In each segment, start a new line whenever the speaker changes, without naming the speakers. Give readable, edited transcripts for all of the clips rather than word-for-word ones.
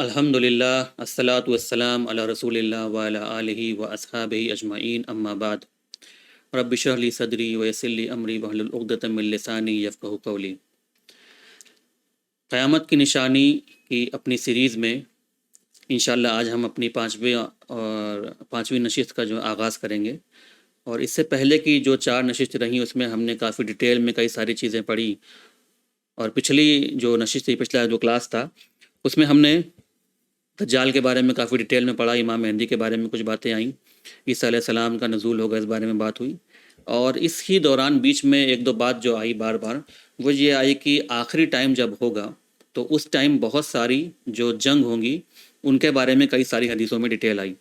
الحمدللہ الصلاۃ والسلام علی رسول اللہ وعلی آلہ و اصحابہ اجمعین اما بعد رب اشرح لی صدری ویسر لی امری واحلل عقدۃ من لسانی یفقہوا قولی۔ قیامت کی نشانی کی اپنی سیریز میں انشاءاللہ آج ہم اپنی پانچویں نشست کا جو آغاز کریں گے، اور اس سے پہلے کی جو 4 نشست رہیں اس میں ہم نے کافی ڈیٹیل میں کئی ساری چیزیں پڑھی، اور پچھلی جو نشست تھی، پچھلا جو کلاس تھا اس میں ہم نے دجال کے بارے میں کافی ڈیٹیل میں پڑھا، امام مہدی کے بارے میں کچھ باتیں آئیں، عیسیٰ علیہ السلام کا نزول ہوگا اس بارے میں بات ہوئی، اور اس ہی دوران بیچ میں ایک دو بات جو آئی بار بار وہ یہ آئی کہ آخری ٹائم جب ہوگا تو اس ٹائم بہت ساری جو جنگ ہوں گی ان کے بارے میں کئی ساری حدیثوں میں ڈیٹیل آئی۔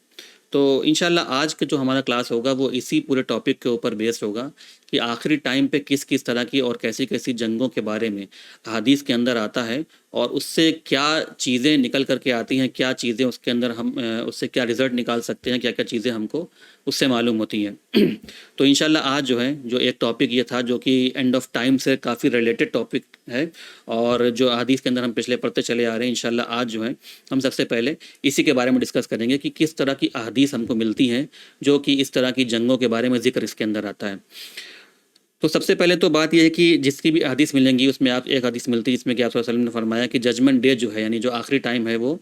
تو انشاءاللہ آج کا جو ہمارا کلاس ہوگا وہ اسی پورے ٹاپک کے اوپر بیسڈ ہوگا کہ آخری ٹائم پہ کس کس طرح کی اور کیسی کیسی جنگوں کے بارے میں حدیث کے اندر آتا ہے، اور اس سے کیا چیزیں نکل کر کے آتی ہیں، کیا چیزیں اس کے اندر ہم اس سے کیا رزلٹ نکال سکتے ہیں، کیا کیا چیزیں ہم کو اس سے معلوم ہوتی ہیں۔ تو انشاءاللہ آج جو ہے جو ایک ٹاپک یہ تھا جو کہ اینڈ آف ٹائم سے کافی ریلیٹڈ ٹاپک ہے، اور جو حدیث کے اندر ہم پچھلے پڑھتے چلے آ رہے ہیں، انشاءاللہ آج جو ہے ہم سب سے پہلے اسی کے بارے میں ڈسکس کریں گے کہ کس طرح کی احادیث ہم کو ملتی ہیں جو کہ اس طرح کی جنگوں کے بارے میں ذکر اس کے اندر آتا ہے۔ تو سب سے پہلے تو بات یہ ہے کہ جس کی بھی حدیث ملیں گی اس میں آپ ایک حدیث ملتی ہے جس میں کہ آپ صلی اللہ علیہ وسلم نے فرمایا کہ ججمنٹ ڈے جو ہے، یعنی جو آخری ٹائم ہے، وہ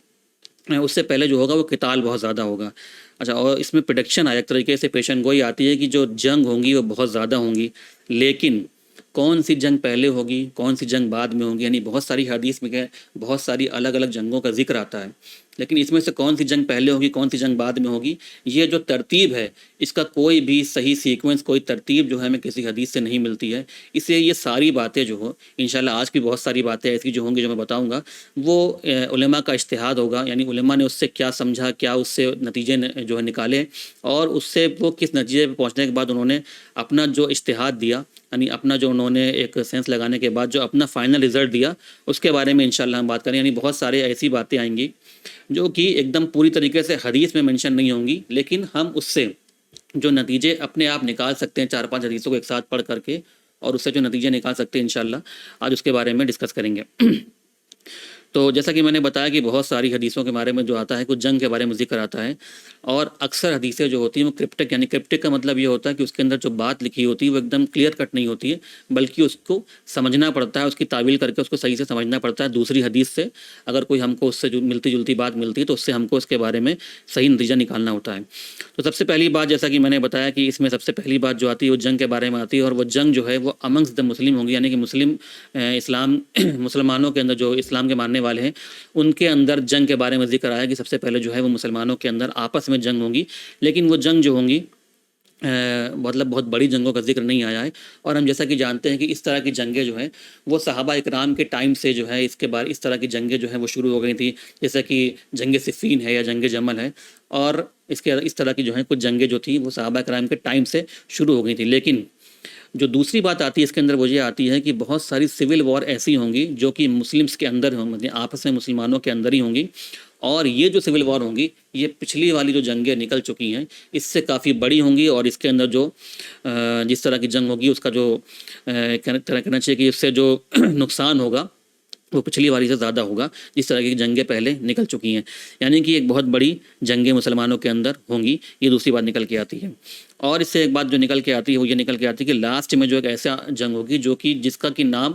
اس سے پہلے جو ہوگا وہ قتال بہت زیادہ ہوگا۔ اچھا، اور اس میں پریڈکشن ایک طریقے سے پیشن گوئی آتی ہے کہ جو جنگ ہوں گی وہ بہت زیادہ ہوں گی، لیکن کون سی جنگ پہلے ہوگی کون سی جنگ بعد میں ہوگی، یعنی بہت ساری حدیث میں بہت ساری الگ الگ جنگوں کا ذکر آتا ہے، لیکن اس میں سے کون سی جنگ پہلے ہوگی کون سی جنگ بعد میں ہوگی، یہ جو ترتیب ہے اس کا کوئی بھی صحیح سیکوینس، کوئی ترتیب جو ہے ہمیں کسی حدیث سے نہیں ملتی ہے۔ اس لیے یہ ساری باتیں جو ہو انشاءاللہ آج کی بہت ساری باتیں ایسی جو ہوں گی جو میں بتاؤں گا وہ علماء کا اجتہاد ہوگا، یعنی علماء نے اس سے کیا سمجھا، کیا اس سے نتیجے جو ہے نکالے، اور اس سے وہ کس نتیجے پہ پہنچنے کے بعد انہوں نے اپنا جو اجتہاد دیا، یعنی اپنا جو انہوں نے ایک سینس لگانے کے بعد جو اپنا فائنل رزلٹ دیا، اس کے بارے میں انشاءاللہ ہم بات کریں۔ یعنی بہت سارے ایسی باتیں آئیں گی جو کہ ایک دم پوری طریقے سے حدیث میں منشن نہیں ہوں گی، لیکن ہم اس سے جو نتیجے اپنے آپ نکال سکتے ہیں 4-5 حدیثوں کو ایک ساتھ پڑھ کر کے، اور اس سے جو نتیجے نکال سکتے ہیں انشاءاللہ آج اس کے بارے میں ڈسکس کریں گے۔ تو جیسا کہ میں نے بتایا کہ بہت ساری حدیثوں کے بارے میں جو آتا ہے، کچھ جنگ کے بارے میں ذکر آتا ہے، اور اکثر حدیثیں جو ہوتی ہیں وہ کرپٹک، یعنی کرپٹک کا مطلب یہ ہوتا ہے کہ اس کے اندر جو بات لکھی ہوتی ہے وہ ایک دم کلیئر کٹ نہیں ہوتی ہے، بلکہ اس کو سمجھنا پڑتا ہے، اس کی تعویل کر کے اس کو صحیح سے سمجھنا پڑتا ہے۔ دوسری حدیث سے اگر کوئی ہم کو اس سے جو ملتی جلتی بات ملتی ہے تو اس سے ہم کو اس کے بارے میں صحیح نتیجہ نکالنا ہوتا ہے۔ تو سب سے پہلی بات، جیسا کہ میں نے بتایا کہ اس میں سب سے پہلی بات جو آتی ہے وہ جنگ کے بارے میں آتی ہے، اور وہ جنگ جو ہے وہ امنگس دا مسلم ہوگی، یعنی کہ مسلمانوں کے اندر جو اسلام کے ماننے والے ہیں ان کے اندر جنگ کے بارے میں ذکر آیا کہ سب سے پہلے جو ہے وہ مسلمانوں کے اندر آپس میں جنگ ہوں گی، لیکن وہ جنگ جو ہوں گی مطلب بہت بڑی جنگوں کا ذکر نہیں آیا ہے۔ اور ہم جیسا کہ جانتے ہیں کہ اس طرح کی جنگیں جو ہیں وہ صحابہ اکرام کے ٹائم سے جو ہے اس طرح کی جنگیں جو ہیں وہ شروع ہو گئی تھیں، جیسا کہ جنگ صفین ہے یا جنگ جمل ہے، اور اس طرح کی جو ہیں کچھ جنگیں جو تھیں وہ صحابہ اکرام کے ٹائم سے شروع ہو گئی تھیں۔ لیکن جو دوسری بات آتی ہے اس کے اندر وہ یہ آتی ہے کہ بہت ساری سول وار ایسی ہوں گی جو کہ مسلمس کے اندر ہوں گی، آپس میں مسلمانوں کے اندر ہی ہوں گی، اور یہ جو سول وار ہوں گی یہ پچھلی والی جو جنگیں نکل چکی ہیں اس سے کافی بڑی ہوں گی، اور اس کے اندر جو جس طرح کی جنگ ہوگی اس کا جو کہنا چاہیے کہ اس سے جو نقصان ہوگا وہ پچھلی والی سے زیادہ ہوگا جس طرح کی جنگیں پہلے نکل چکی ہیں، یعنی کہ ایک بہت بڑی جنگیں مسلمانوں کے اندر ہوں گی۔ یہ دوسری بات نکل کے آتی ہے، اور اس سے ایک بات جو نکل کے آتی ہے وہ یہ نکل کے آتی ہے کہ لاسٹ میں جو ایک ایسا جنگ ہوگی جو کہ جس کا کہ نام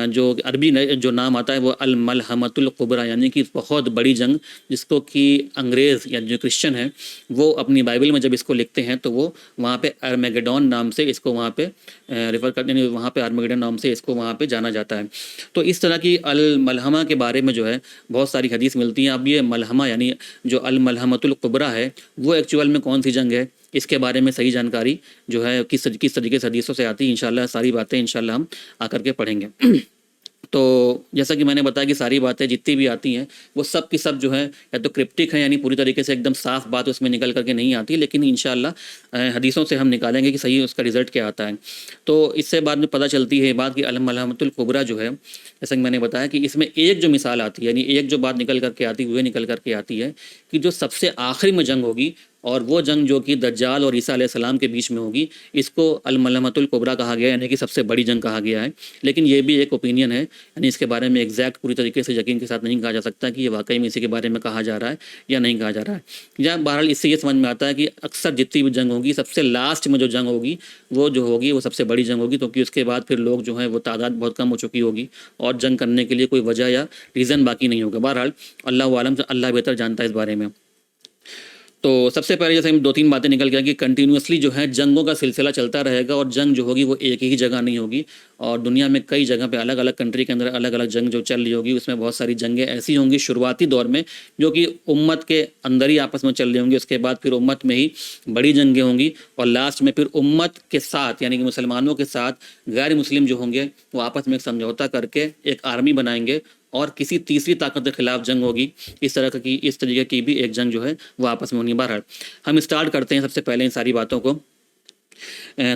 جو عربی جو نام آتا ہے وہ الملحمۃ الکبریٰ، یعنی کہ بہت بڑی جنگ، جس کو کہ انگریز یا جو کرسچن ہیں وہ اپنی بائبل میں جب اس کو لکھتے ہیں تو وہ وہاں پہ ارمیگڈون نام سے اس کو وہاں پہ ریفر کرتے ہیں، وہاں پہ ارمیگڈون نام سے اس کو وہاں پہ جانا جاتا ہے۔ تو اس طرح کی الملحمہ کے بارے میں جو ہے بہت ساری حدیث ملتی ہیں۔ اب یہ ملحمہ یعنی جو الملحمۃ الکبریٰ ہے وہ ایکچوئل میں کون سی جنگ ہے، اس کے بارے میں صحیح جانکاری جو ہے کس طریقے سے حدیثوں سے آتی ہے، انشاءاللہ ساری باتیں انشاءاللہ ہم آ کر کے پڑھیں گے۔ تو جیسا کہ میں نے بتایا کہ ساری باتیں جتنی بھی آتی ہیں وہ سب کی سب جو ہے یا تو کرپٹک ہیں، یعنی پوری طریقے سے ایک دم صاف بات اس میں نکل کر کے نہیں آتی، لیکن انشاءاللہ حدیثوں سے ہم نکالیں گے کہ صحیح اس کا رزلٹ کیا آتا ہے۔ تو اس سے بعد میں پتہ چلتی ہے بات کہ الملحمۃ الکبریٰ جو ہے، جیسا کہ میں نے بتایا کہ اس میں ایک جو مثال آتی ہے، یعنی ایک جو بات نکل کر کے آتی ہے وہ نکل کر کے آتی ہے کہ جو سب سے آخری میں جنگ ہوگی اور وہ جنگ جو کہ دجال اور عیسیٰ علیہ السلام کے بیچ میں ہوگی، اس کو الملحمۃ الکبریٰ کہا گیا ہے، یعنی کہ سب سے بڑی جنگ کہا گیا ہے۔ لیکن یہ بھی ایک اوپینین ہے، یعنی اس کے بارے میں ایگزیکٹ پوری طریقے سے یقین کے ساتھ نہیں کہا جا سکتا کہ یہ واقعی میں اسی کے بارے میں کہا جا رہا ہے یا نہیں کہا جا رہا ہے۔ یا بہرحال اس سے یہ سمجھ میں آتا ہے کہ اکثر جتنی بھی جنگ ہوگی، سب سے لاسٹ میں جو جنگ ہوگی وہ سب سے بڑی جنگ ہوگی، کیونکہ اس کے بعد پھر لوگ جو ہیں وہ تعداد بہت کم ہو چکی ہوگی اور جنگ کرنے کے لیے کوئی وجہ یا ریزن باقی نہیں ہوگا۔ بہرحال اللہ عالم، اللہ بہتر جانتا ہے اس بارے میں۔ تو سب سے پہلے جیسے ہم 2-3 باتیں نکل گیا کہ کنٹینیوسلی جو ہے جنگوں کا سلسلہ چلتا رہے گا، اور جنگ جو ہوگی وہ ایک ہی جگہ نہیں ہوگی، اور دنیا میں کئی جگہ پہ الگ الگ کنٹری کے اندر الگ الگ جنگ جو چل رہی ہوگی، اس میں بہت ساری جنگیں ایسی ہوں گی شروعاتی دور میں جو کہ امت کے اندر ہی آپس میں چل رہی ہوں گی، اس کے بعد پھر امت میں ہی بڑی جنگیں ہوں گی، اور لاسٹ میں پھر امت کے ساتھ یعنی کہ مسلمانوں کے ساتھ غیر مسلم جو ہوں گے وہ آپس میں ایک سمجھوتا کر کے ایک آرمی بنائیں گے، اور کسی تیسری طاقت کے خلاف جنگ ہوگی۔ اس طریقے کی بھی ایک جنگ جو ہے وہ آپس میں ہونی۔ بہرحال ہم اسٹارٹ کرتے ہیں سب سے پہلے ان ساری باتوں کو۔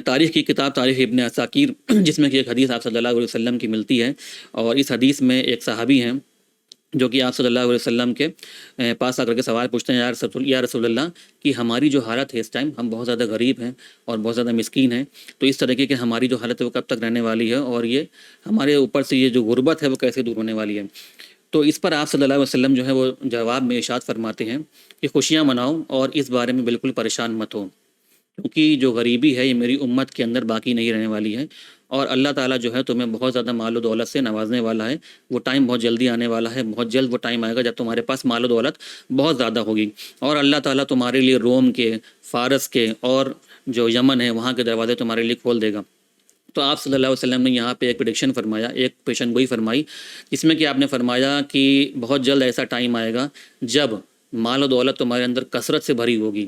تاریخ کی کتاب تاریخ ابن عساکیر، جس میں کہ ایک حدیث آپ صلی اللہ علیہ وسلم کی ملتی ہے، اور اس حدیث میں ایک صحابی ہیں جو کہ آپ صلی اللہ علیہ وسلم کے پاس آ کر کے سوال پوچھتے ہیں، یا رسول اللہ کہ ہماری جو حالت ہے اس ٹائم، ہم بہت زیادہ غریب ہیں اور بہت زیادہ مسکین ہیں، تو اس طریقے کہ ہماری جو حالت ہے وہ کب تک رہنے والی ہے، اور یہ ہمارے اوپر سے یہ جو غربت ہے وہ کیسے دور ہونے والی ہے۔ تو اس پر آپ صلی اللہ علیہ وسلم جو ہے وہ جواب میں ارشاد فرماتے ہیں کہ خوشیاں مناؤ اور اس بارے میں بالکل پریشان مت ہو، کیونکہ جو غریبی ہے یہ میری امت کے اندر باقی نہیں رہنے والی ہے، اور اللہ تعالیٰ جو ہے تمہیں بہت زیادہ مال و دولت سے نوازنے والا ہے۔ وہ ٹائم بہت جلدی آنے والا ہے، بہت جلد وہ ٹائم آئے گا جب تمہارے پاس مال و دولت بہت زیادہ ہوگی، اور اللہ تعالیٰ تمہارے لیے روم کے، فارس کے اور جو یمن ہے وہاں کے دروازے تمہارے لیے کھول دے گا۔ تو آپ صلی اللہ علیہ وسلم نے یہاں پہ ایک پریڈکشن فرمایا، ایک پیشن گوئی فرمائی، جس میں کہ آپ نے فرمایا کہ بہت جلد ایسا ٹائم آئے گا جب مال و دولت تمہارے اندر کثرت سے بھری ہوگی،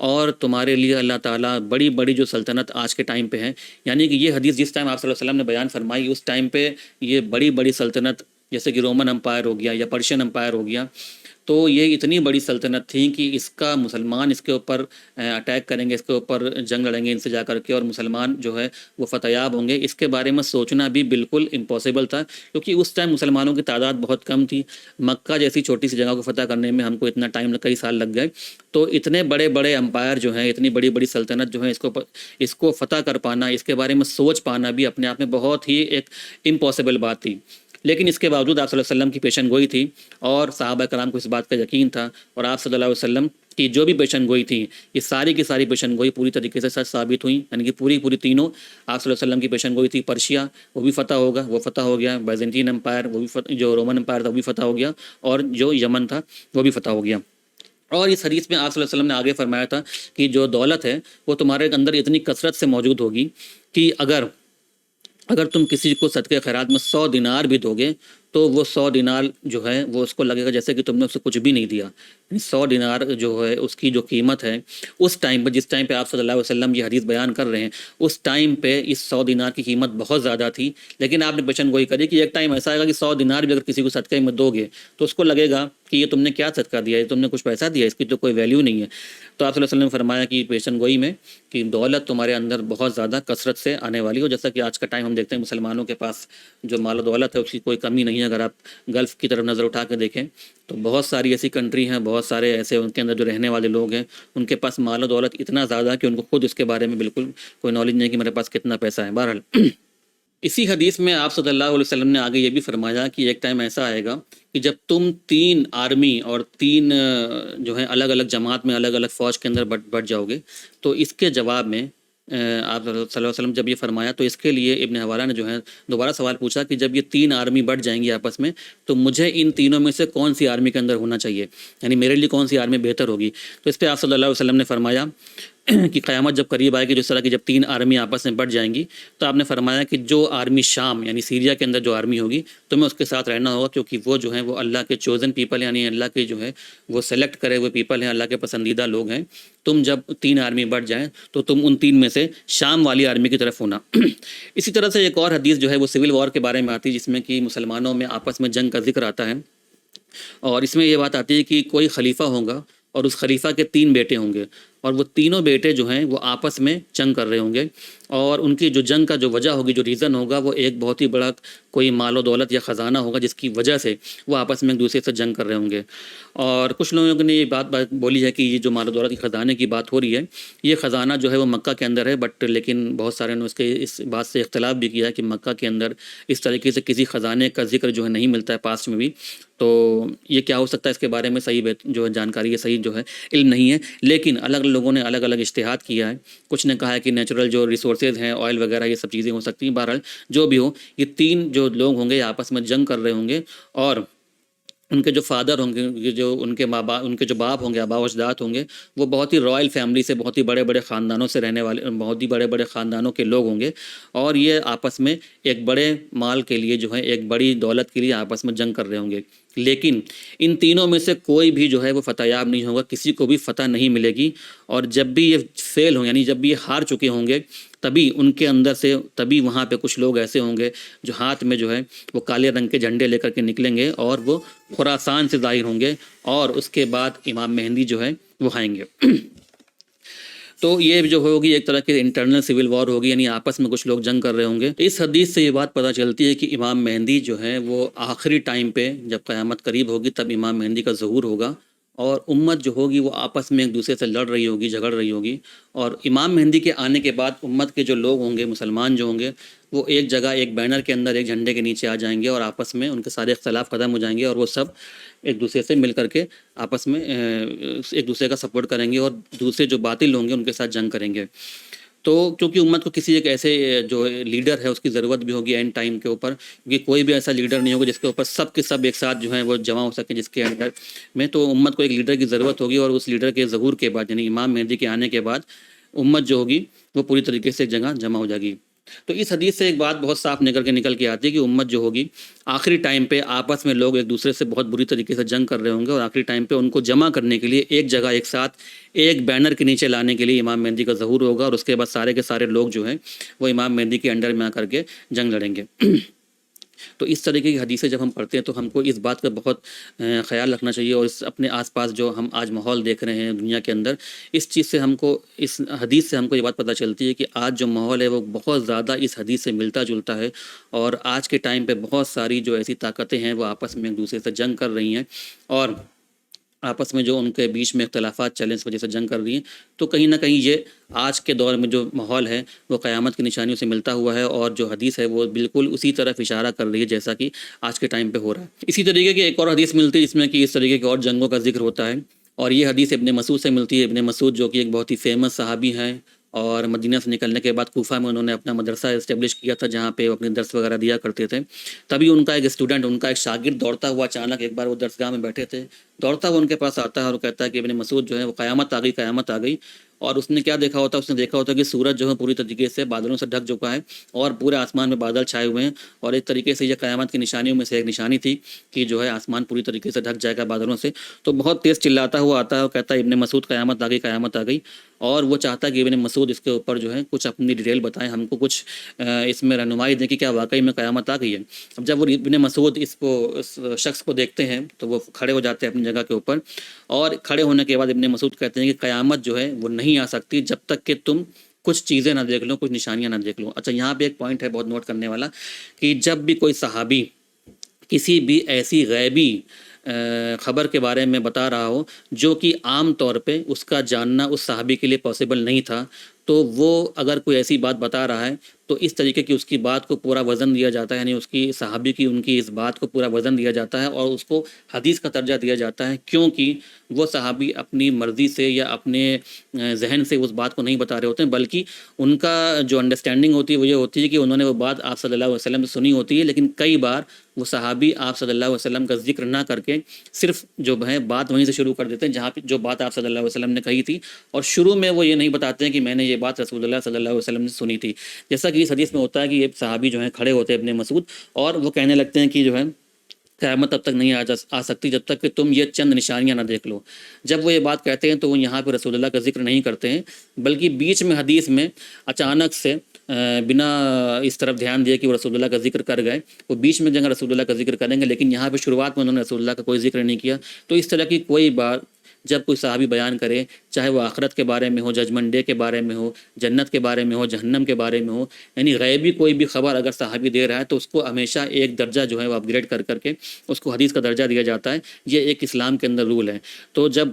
اور تمہارے لیے اللہ تعالیٰ بڑی بڑی جو سلطنت آج کے ٹائم پہ ہیں، یعنی کہ یہ حدیث جس ٹائم آپ صلی اللہ علیہ وسلم نے بیان فرمائی، اس ٹائم پہ یہ بڑی بڑی سلطنت جیسے کہ رومن امپائر ہو گیا یا پرشین امپائر ہو گیا، تو یہ اتنی بڑی سلطنت تھی کہ اس کا مسلمان اس کے اوپر اٹیک کریں گے، اس کے اوپر جنگ لڑیں گے ان سے جا کر کے، اور مسلمان جو ہے وہ فتح یاب ہوں گے۔ اس کے بارے میں سوچنا بھی بالکل امپاسبل تھا، کیونکہ اس ٹائم مسلمانوں کی تعداد بہت کم تھی۔ مکہ جیسی چھوٹی سی جگہ کو فتح کرنے میں ہم کو اتنا ٹائم، کئی سال لگ گئے، تو اتنے بڑے بڑے امپائر جو ہیں، اتنی بڑی بڑی سلطنت جو ہیں، اس کو فتح کر پانا، اس کے بارے میں سوچ پانا بھی اپنے آپ میں بہت ہی ایک امپاسبل بات تھی۔ لیکن اس کے باوجود آپ صلی اللہ علیہ وسلم کی پیشن گوئی تھی، اور صحابہ کرام کو اس بات کا یقین تھا، اور آپ صلی اللہ علیہ وسلم کی جو بھی پیشن گوئی تھی، یہ ساری کی ساری پیشن گوئی پوری طریقے سے سچ ثابت ہوئی، یعنی کہ پوری تینوں۔ آپ صلی اللہ علیہ وسلم کی پیشن گوئی تھی پرشیا، وہ بھی فتح ہوگا، وہ فتح ہو گیا، بیزنٹین امپائر وہ بھی جو رومن امپائر تھا وہ بھی فتح ہو گیا، اور جو یمن تھا وہ بھی فتح ہو گیا۔ اور اس حدیث میں آپ صلی اللہ علیہ وسلم نے آگے فرمایا تھا کہ جو دولت ہے وہ تمہارے اندر اتنی کثرت سے موجود ہوگی کہ اگر تم کسی کو صدقہ خیرات میں 100 دینار بھی دو گے تو وہ 100 دینار جو ہے وہ اس کو لگے گا جیسے کہ تم نے اسے کچھ بھی نہیں دیا۔ 100 دینار جو ہے اس کی جو قیمت ہے اس ٹائم پہ، جس ٹائم پہ آپ صلی اللہ علیہ وسلم یہ حدیث بیان کر رہے ہیں، اس ٹائم پہ اس 100 دینار کی قیمت بہت زیادہ تھی۔ لیکن آپ نے پیشن گوئی کری کہ ایک ٹائم ایسا آئے گا کہ 100 دینار بھی اگر کسی کو صدقے میں دو گے تو اس کو لگے گا کہ یہ تم نے کیا صدقہ دیا ہے، تم نے کچھ پیسہ دیا، اس کی تو کوئی ویلیو نہیں ہے۔ تو آپ صلی اللہ علیہ وسلم نے فرمایا کہ پیشن گوئی میں کہ دولت تمہارے اندر بہت زیادہ کثرت سے آنے والی ہو، جیسا کہ آج کا ٹائم ہم دیکھتے ہیں مسلمانوں کے پاس جو مال و دولت ہے اس کی کوئی کمی نہیں ہے۔ اگر آپ گلف کی طرف نظر اٹھا کے دیکھیں تو بہت ساری ایسی کنٹری ہیں، بہت سارے ایسے ان کے اندر جو رہنے والے لوگ ہیں ان کے پاس مال و دولت اتنا زیادہ ہے کہ ان کو خود اس کے بارے میں بالکل کوئی نالج نہیں کہ میرے پاس کتنا پیسہ ہے۔ بہرحال اسی حدیث میں آپ صلی اللہ علیہ وسلم نے آگے یہ بھی فرمایا کہ ایک ٹائم ایسا آئے گا کہ جب تم 3 آرمی اور 3 جو ہے الگ الگ جماعت میں الگ الگ فوج کے اندر بٹ جاؤ گے، تو اس کے جواب میں آپ صلی اللہ علیہ وسلم جب یہ فرمایا تو اس کے لیے ابن حوالہ نے جو ہے دوبارہ سوال پوچھا کہ جب یہ 3 آرمی بٹ جائیں گی آپس میں تو مجھے ان تینوں میں سے کون سی آرمی کے اندر ہونا چاہیے، یعنی میرے لیے کون سی آرمی بہتر ہوگی۔ تو اس پہ آپ صلی اللہ علیہ وسلم نے فرمایا کہ قیامت جب قریب آئے گی، جس طرح کی جب 3 آرمی آپس میں بٹ جائیں گی، تو آپ نے فرمایا کہ جو آرمی شام یعنی سیریا کے اندر جو آرمی ہوگی تمہیں اس کے ساتھ رہنا ہوگا، کیونکہ وہ جو ہیں وہ اللہ کے چوزن پیپل یعنی اللہ کے جو ہے وہ سلیکٹ کرے ہوئے پیپل ہیں، اللہ کے پسندیدہ لوگ ہیں۔ تم جب 3 آرمی بٹ جائیں تو تم ان 3 میں سے شام والی آرمی کی طرف ہونا۔ اسی طرح سے ایک اور حدیث جو ہے وہ سول وار کے بارے میں آتی ہے، جس میں کہ مسلمانوں میں آپس میں جنگ کا ذکر آتا ہے، اور اس میں یہ بات آتی ہے کہ کوئی خلیفہ ہوگا اور اس خلیفہ کے 3 بیٹے ہوں گے، اور وہ تینوں بیٹے جو ہیں وہ آپس میں جنگ کر رہے ہوں گے، اور ان کی جو جنگ کا جو وجہ ہوگی، جو ریزن ہوگا، وہ ایک بہت ہی بڑا کوئی مال و دولت یا خزانہ ہوگا جس کی وجہ سے وہ آپس میں ایک دوسرے سے جنگ کر رہے ہوں گے۔ اور کچھ لوگوں نے یہ بات بولی ہے کہ یہ جو مال و دولت کے خزانے کی بات ہو رہی ہے، یہ خزانہ جو ہے وہ مکہ کے اندر ہے، بٹ لیکن بہت سارے نے اس بات سے اختلاف بھی کیا ہے کہ مکہ کے اندر اس طریقے سے کسی خزانے کا ذکر جو ہے نہیں ملتا ہے پاسٹ میں بھی۔ تو یہ کیا ہو سکتا ہے، اس کے بارے میں صحیح جو ہے جانکاری ہے، صحیح جو ہے علم نہیں ہے، لیکن الگ الگ لوگوں نے الگ الگ اجتہاد کیا ہے۔ کچھ نے کہا ہے کہ نیچرل جو ریسورسز ہیں، آئل وغیرہ، یہ سب چیزیں ہو سکتی ہیں۔ بہرحال جو بھی ہو، یہ تین جو لوگ ہوں گے آپس میں جنگ کر رہے ہوں گے، اور ان کے جو فادر ہوں گے، جو ان کے ان کے جو باپ ہوں گے، آبا و اجداد ہوں گے، وہ بہت ہی رائل فیملی سے، بہت ہی بڑے بڑے خاندانوں سے رہنے والے، بہت ہی بڑے بڑے خاندانوں کے لوگ ہوں گے، اور یہ آپس میں ایک بڑے مال کے لیے جو ہے، ایک بڑی دولت کے لیے آپس میں جنگ کر رہے ہوں گے۔ لیکن ان تینوں میں سے کوئی بھی جو ہے وہ فتح یاب نہیں ہوگا، کسی کو بھی فتح نہیں ملے گی، اور جب بھی یہ فیل ہوں، یعنی جب بھی یہ ہار چکے ہوں گے، تبھی ان کے اندر سے، تبھی وہاں پہ کچھ لوگ ایسے ہوں گے جو ہاتھ میں جو ہے وہ کالے رنگ کے جھنڈے لے کر کے نکلیں گے، اور وہ خراسان سے ظاہر ہوں گے، اور اس کے بعد امام مہدی جو ہے وہ آئیں گے۔ تو یہ جو ہوگی ایک طرح کی انٹرنل سول وار ہوگی، یعنی آپس میں کچھ لوگ جنگ کر رہے ہوں گے۔ اس حدیث سے یہ بات پتہ چلتی ہے کہ امام مہدی جو ہے وہ آخری ٹائم پہ، جب قیامت قریب ہوگی، تب امام مہدی کا ظہور ہوگا، اور امت جو ہوگی وہ آپس میں ایک دوسرے سے لڑ رہی ہوگی، جھگڑ رہی ہوگی، اور امام مہدی کے آنے کے بعد امت کے جو لوگ ہوں گے، مسلمان جو ہوں گے، وہ ایک جگہ، ایک بینر کے اندر، ایک جھنڈے کے نیچے آ جائیں گے، اور آپس میں ان کے سارے اختلاف ختم ہو جائیں گے، اور وہ سب ایک دوسرے سے مل کر کے آپس میں ایک دوسرے کا سپورٹ کریں گے، اور دوسرے جو باطل ہوں گے ان کے ساتھ جنگ کریں گے۔ تو کیونکہ امت کو کسی ایک ایسے جو لیڈر ہے اس کی ضرورت بھی ہوگی اینڈ ٹائم کے اوپر، کیونکہ کوئی بھی ایسا لیڈر نہیں ہوگا جس کے اوپر سب کے سب ایک ساتھ جو ہیں وہ جمع ہو سکیں جس کے انڈر میں، تو امت کو ایک لیڈر کی ضرورت ہوگی، اور اس لیڈر کے ظہور کے بعد، یعنی امام مہدی کے آنے کے بعد، امت جو ہوگی وہ پوری طریقے سے ایک جگہ جمع ہو جائے گی۔ تو اس حدیث سے ایک بات بہت صاف نکل کے آتی ہے کہ امت جو ہوگی آخری ٹائم پہ آپس میں لوگ ایک دوسرے سے بہت بری طریقے سے جنگ کر رہے ہوں گے، اور آخری ٹائم پہ ان کو جمع کرنے کے لیے ایک جگہ، ایک ساتھ، ایک بینر کے نیچے لانے کے لیے امام مہدی کا ظہور ہوگا، اور اس کے بعد سارے کے سارے لوگ جو ہیں وہ امام مہدی کے انڈر میں آ کر کے جنگ لڑیں گے۔ تو اس طریقے کی حدیثیں جب ہم پڑھتے ہیں تو ہم کو اس بات کا بہت خیال رکھنا چاہیے، اور اس اپنے آس پاس جو ہم آج ماحول دیکھ رہے ہیں دنیا کے اندر، اس چیز سے ہم کو، اس حدیث سے ہم کو یہ بات پتہ چلتی ہے کہ آج جو ماحول ہے وہ بہت زیادہ اس حدیث سے ملتا جلتا ہے، اور آج کے ٹائم پہ بہت ساری جو ایسی طاقتیں ہیں وہ آپس میں ایک دوسرے سے جنگ کر رہی ہیں، اور آپس میں جو ان کے بیچ میں اختلافات چلیں اس وجہ سے جنگ کر رہی ہیں۔ تو کہیں نہ کہیں یہ آج کے دور میں جو ماحول ہے وہ قیامت کی نشانیوں سے ملتا ہوا ہے، اور جو حدیث ہے وہ بالکل اسی طرف اشارہ کر رہی ہے جیسا کہ آج کے ٹائم پہ ہو رہا ہے۔ اسی طریقے کی ایک اور حدیث ملتی ہے جس میں کہ اس طریقے کی اور جنگوں کا ذکر ہوتا ہے، اور یہ حدیث ابن مسعود سے ملتی ہے۔ ابن مسعود جو کہ ایک بہت ہی فیمس صحابی ہیں، اور مدینہ سے نکلنے کے بعد کوفہ میں انہوں نے اپنا مدرسہ اسٹیبلش کیا تھا جہاں پہ وہ اپنے درس وغیرہ دیا کرتے تھے۔ تبھی ان کا ایک اسٹوڈنٹ، ان کا ایک شاگرد دوڑتا ہوا اچانک، ایک بار وہ درسگاہ میں بیٹھے تھے، دوڑتا ہوا ان کے پاس آتا ہے اور کہتا ہے کہ ابن مسعود جو ہے وہ قیامت آ گئی، قیامت آ گئی۔ اور اس نے کیا دیکھا ہوتا ہے؟ اس نے دیکھا ہوتا ہے کہ سورج جو ہے پوری طریقے سے بادلوں سے ڈھک چکا ہے، اور پورے آسمان میں بادل چھائے ہوئے ہیں، اور ایک طریقے سے یہ قیامت کی نشانیوں میں سے ایک نشانی تھی کہ جو ہے آسمان پوری طریقے سے ڈھک جائے گا بادلوں سے۔ تو بہت تیز چلاتا ہوا آتا ہے اور کہتا ہے ابن مسعود قیامت آ گئی، قیامت آ گئی، اور وہ چاہتا ہے کہ ابن مسعود اس کے اوپر جو ہے کچھ اپنی ڈیٹیل بتائیں، ہم کو کچھ اس میں رہنمائی دیں کہ کیا واقعی میں قیامت آ گئی ہے۔ اب جب وہ ابن مسعود اس شخص کو دیکھتے ہیں تو وہ کھڑے ہو جاتے ہیں اپنی جگہ کے اوپر، اور کھڑے ہونے کے بعد ابن مسعود کہتے ہیں کہ قیامت جو ہے وہ نہیں آ سکتی جب تک کہ تم کچھ چیزیں نہ دیکھ لو، کچھ نشانیاں نہ دیکھ لو۔ اچھا، یہاں پہ ایک پوائنٹ ہے بہت نوٹ کرنے والا، کہ جب بھی کوئی صحابی کسی بھی ایسی غیبی خبر کے بارے میں بتا رہا ہو جو کہ عام طور پہ اس کا جاننا اس صحابی کے لیے پاسبل نہیں تھا، تو وہ اگر کوئی ایسی بات بتا رہا ہے تو اس طریقے کی اس کی بات کو پورا وزن دیا جاتا ہے، یعنی اس کی صحابی کی ان کی اس بات کو پورا وزن دیا جاتا ہے، اور اس کو حدیث کا درجہ دیا جاتا ہے، کیونکہ وہ صحابی اپنی مرضی سے یا اپنے ذہن سے اس بات کو نہیں بتا رہے ہوتے ہیں، بلکہ ان کا جو انڈرسٹینڈنگ ہوتی ہے وہ یہ ہوتی ہے کہ انہوں نے وہ بات آپ صلی اللہ علیہ وسلم سے سنی ہوتی ہے، لیکن کئی بار وہ صحابی آپ صلی اللہ علیہ وسلم کا ذکر نہ کر کے صرف جو ہے بات وہیں سے شروع کر دیتے ہیں جہاں پہ جو بات آپ صلی اللہ علیہ وسلم نے کہی تھی، اور شروع میں وہ یہ نہیں بتاتے ہیں کہ میں نے یہ بات رسول اللہ صلی اللہ علیہ وسلم سے سنی تھی۔ جیسا کہ اس حدیث میں ہوتا ہے کہ یہ صحابی جو ہیں کھڑے ہوتے ہیں ابن مسعود، اور وہ کہنے لگتے ہیں کہ جو ہے قیامت تب تک نہیں آ سکتی جب تک کہ تم یہ چند نشانیاں نہ دیکھ لو۔ جب وہ یہ بات کہتے ہیں تو وہ یہاں پہ رسول اللہ کا ذکر نہیں کرتے ہیں، بلکہ بیچ میں حدیث میں اچانک سے بنا اس طرف دھیان دیے کہ وہ رسول اللہ کا ذکر کر گئے، وہ بیچ میں جگہ رسول اللہ کا ذکر کریں گے، لیکن یہاں پہ شروعات میں انہوں نے رسول اللہ کا کوئی ذکر نہیں کیا۔ تو اس طرح کی کوئی بات جب کوئی صحابی بیان کرے، چاہے وہ آخرت کے بارے میں ہو، ججمنٹ ڈے کے بارے میں ہو، جنت کے بارے میں ہو، جہنم کے بارے میں ہو، یعنی غیبی کوئی بھی خبر اگر صحابی دے رہا ہے تو اس کو ہمیشہ ایک درجہ جو ہے وہ اپ گریڈ کر کر کے اس کو حدیث کا درجہ دیا جاتا ہے. یہ ایک اسلام کے اندر رول ہے. تو جب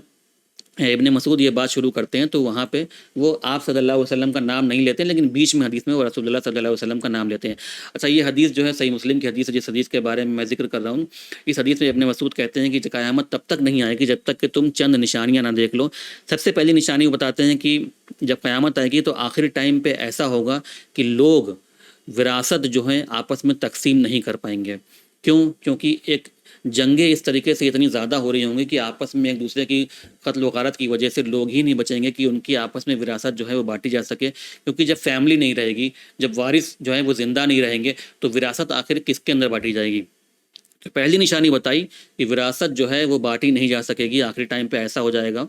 ابن مسعود یہ بات شروع کرتے ہیں تو وہاں پہ وہ آپ صلی اللہ علیہ وسلم کا نام نہیں لیتے ہیں، لیکن بیچ میں حدیث میں وہ رسول اللہ صلی اللہ علیہ وسلم کا نام لیتے ہیں. اچھا، یہ حدیث جو ہے صحیح مسلم کی حدیث ہے، جس حدیث کے بارے میں ذکر کر رہا ہوں. اس حدیث میں ابن مسعود کہتے ہیں کہ قیامت تب تک نہیں آئے گی جب تک کہ تم چند نشانیاں نہ دیکھ لو. سب سے پہلی نشانی وہ بتاتے ہیں کہ جب قیامت آئے گی تو آخری ٹائم پہ ایسا ہوگا کہ لوگ وراثت جو ہے آپس میں تقسیم نہیں کر پائیں گے. کیونکہ ایک جنگیں اس طریقے سے اتنی زیادہ ہو رہی ہوں گی کہ آپس میں ایک دوسرے کی قتل و غارت کی وجہ سے لوگ ہی نہیں بچیں گے کہ ان کی آپس میں وراثت جو ہے وہ بانٹی جا سکے. کیونکہ جب فیملی نہیں رہے گی، جب وارث جو ہے وہ زندہ نہیں رہیں گے تو وراثت آخر کس کے اندر بانٹی جائے گی؟ تو پہلی نشانی بتائی کہ وراثت جو ہے وہ بانٹی نہیں جا سکے گی، آخری ٹائم پہ ایسا ہو جائے گا.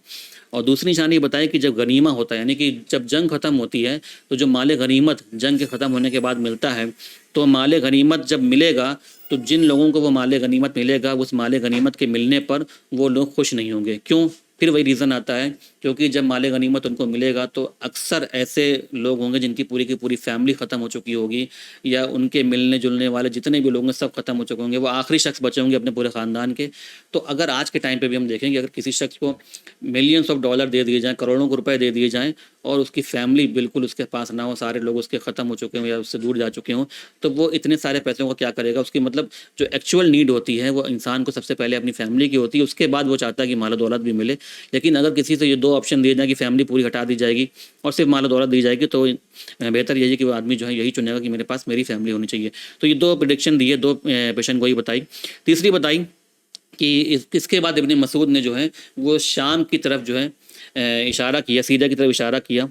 اور دوسری نشانی بتائی کہ جب غنیمہ ہوتا ہے، یعنی کہ جب جنگ ختم ہوتی ہے تو جو مال غنیمت جنگ کے ختم ہونے کے بعد ملتا ہے، تو مال غنیمت جب ملے گا تو جن لوگوں کو وہ مال غنیمت ملے گا، اس مال غنیمت کے ملنے پر وہ لوگ خوش نہیں ہوں گے. کیوں؟ پھر وہی ریزن آتا ہے، کیونکہ جب مال غنیمت ان کو ملے گا تو اکثر ایسے لوگ ہوں گے جن کی پوری فیملی ختم ہو چکی ہوگی، یا ان کے ملنے جلنے والے جتنے بھی لوگ ہیں سب ختم ہو چکے ہوں گے، وہ آخری شخص بچے ہوں گے اپنے پورے خاندان کے. تو اگر آج کے ٹائم پہ بھی ہم دیکھیں گے، اگر کسی شخص کو ملینس آف ڈالر دے دیے جائیں، کروڑوں کو روپے دے دیے جائیں، اور اس کی فیملی بالکل اس کے پاس نہ ہو، سارے لوگ اس کے ختم ہو چکے ہوں یا اس سے دور جا چکے ہوں، تو وہ اتنے سارے پیسوں کا کیا کرے گا؟ اس کی مطلب جو ایکچوئل نیڈ ہوتی ہے وہ انسان کو سب سے پہلے اپنی فیملی کی ہوتی ہے، اس کے بعد وہ چاہتا ہے کہ مال و دولت بھی ملے. لیکن اگر کسی سے یہ دو آپشن دیے جائیں کہ فیملی پوری ہٹا دی جائے گی اور صرف مال و دولت دی جائے گی، تو بہتر یہی ہے کہ وہ آدمی جو ہے یہی چنے گا کہ میرے پاس میری فیملی ہونی چاہیے. تو یہ دو پریڈکشن دیے، دو پیشن گوئی بتائی. تیسری بتائی کہ اس کے بعد ابن مسعود نے جو ہے وہ شام کی طرف جو ہے اشارہ کیا، سیریا کی طرف اشارہ کیا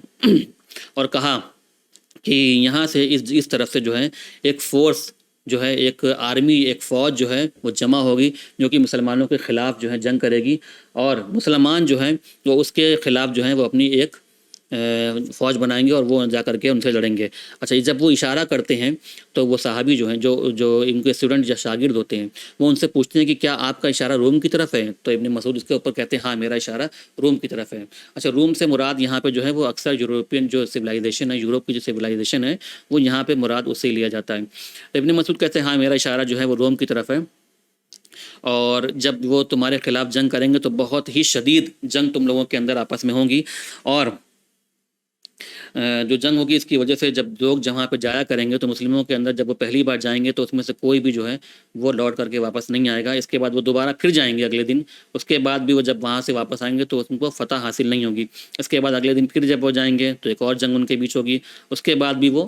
اور کہا کہ یہاں سے اس طرف سے جو ہے ایک فورس جو ہے، ایک آرمی، ایک فوج جو ہے وہ جمع ہوگی، جو کہ مسلمانوں کے خلاف جو ہے جنگ کرے گی، اور مسلمان جو ہیں وہ اس کے خلاف جو ہیں وہ اپنی ایک فوج بنائیں گے اور وہ جا کر کے ان سے لڑیں گے. اچھا، جب وہ اشارہ کرتے ہیں تو وہ صحابی جو ہیں، جو ان کے اسٹوڈنٹ یا شاگرد ہوتے ہیں، وہ ان سے پوچھتے ہیں کہ کیا آپ کا اشارہ روم کی طرف ہے؟ تو ابن مسعود اس کے اوپر کہتے ہیں ہاں، میرا اشارہ روم کی طرف ہے. اچھا، روم سے مراد یہاں پہ جو ہے وہ اکثر یوروپین جو سویلائزیشن ہے، یوروپ کی جو سویلائزیشن ہے، وہ یہاں پہ مراد اس سے لیا جاتا ہے. ابن مسعود کہتے ہیں ہاں، میرا اشارہ جو ہے وہ روم کی طرف ہے، اور جب وہ تمہارے خلاف جنگ کریں گے تو بہت ہی شدید جنگ تم لوگوں کے اندر آپس میں ہوگی، اور جو جنگ ہوگی اس کی وجہ سے جب لوگ جہاں پہ جایا کریں گے تو مسلموں کے اندر جب وہ پہلی بار جائیں گے تو اس میں سے کوئی بھی جو ہے وہ لوٹ کر کے واپس نہیں آئے گا. اس کے بعد وہ دوبارہ پھر جائیں گے اگلے دن، اس کے بعد بھی وہ جب وہاں سے واپس آئیں گے تو ان کو فتح حاصل نہیں ہوگی. اس کے بعد اگلے دن پھر جب وہ جائیں گے تو ایک اور جنگ ان کے بیچ ہوگی، اس کے بعد بھی وہ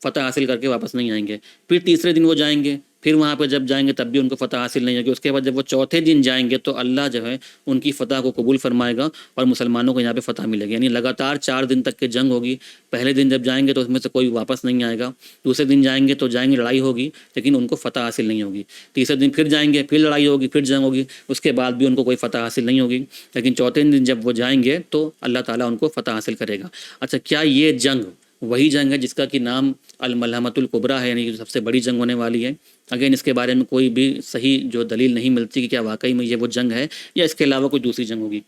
فتح حاصل کر کے واپس نہیں آئیں گے. پھر تیسرے دن وہ جائیں گے، پھر وہاں پہ جب جائیں گے تب بھی ان کو فتح حاصل نہیں ہوگی. اس کے بعد جب وہ چوتھے دن جائیں گے تو اللہ جو ہے ان کی فتح کو قبول فرمائے گا اور مسلمانوں کو یہاں پہ فتح ملے گی. یعنی لگاتار 4 دن تک کی جنگ ہوگی. پہلے دن جب جائیں گے تو اس میں سے کوئی واپس نہیں آئے گا، دوسرے دن جائیں گے تو جائیں گے، لڑائی ہوگی لیکن ان کو فتح حاصل نہیں ہوگی. تیسرے دن پھر جائیں گے، پھر لڑائی ہوگی، پھر جنگ ہوگی، اس کے بعد بھی ان کو کوئی فتح حاصل نہیں ہوگی. لیکن چوتھے دن جب وہ جائیں گے تو اللہ تعالیٰ ان کو فتح حاصل کرے گا. اچھا، کیا یہ جنگ وہی جنگ ہے جس کا کہ نام الملحمۃ الکبریٰ ہے، یعنی سب سے بڑی جنگ ہونے والی ہے؟ اگین اس کے بارے میں کوئی بھی صحیح جو دلیل نہیں ملتی کہ کیا واقعی میں یہ وہ جنگ ہے یا اس کے علاوہ کوئی دوسری جنگ ہوگی.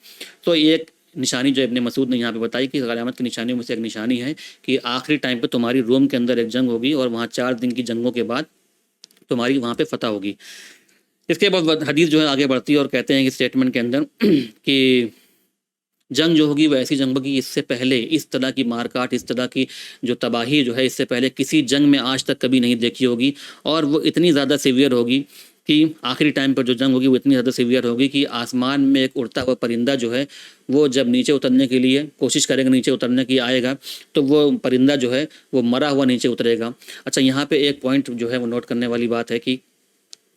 تو ایک نشانی جو ابن مسعود نے یہاں پہ بتائی کہ قیامت کی نشانیوں میں سے ایک نشانی ہے کہ آخری ٹائم پہ تمہاری روم کے اندر ایک جنگ ہوگی اور وہاں 4 دن کی جنگوں کے بعد تمہاری وہاں پہ فتح ہوگی. اس کے بعد حدیث جو ہے آگے بڑھتی ہے اور کہتے ہیں کہ اسٹیٹمنٹ کے اندر کہ جنگ جو ہوگی وہ ایسی جنگ ہوگی اس سے پہلے اس طرح کی مارکاٹ، اس طرح کی جو تباہی جو ہے اس سے پہلے کسی جنگ میں آج تک کبھی نہیں دیکھی ہوگی، اور وہ اتنی زیادہ سیویئر ہوگی کہ آخری ٹائم پر جو جنگ ہوگی وہ اتنی زیادہ سیویئر ہوگی کہ آسمان میں ایک اڑتا ہوا پرندہ جو ہے وہ جب نیچے اترنے کے لیے کوشش کرے گا، نیچے اترنے کی آئے گا تو وہ پرندہ جو ہے وہ مرا ہوا نیچے اترے گا. اچھا، یہاں پہ ایک پوائنٹ جو ہے وہ نوٹ کرنے والی بات ہے کہ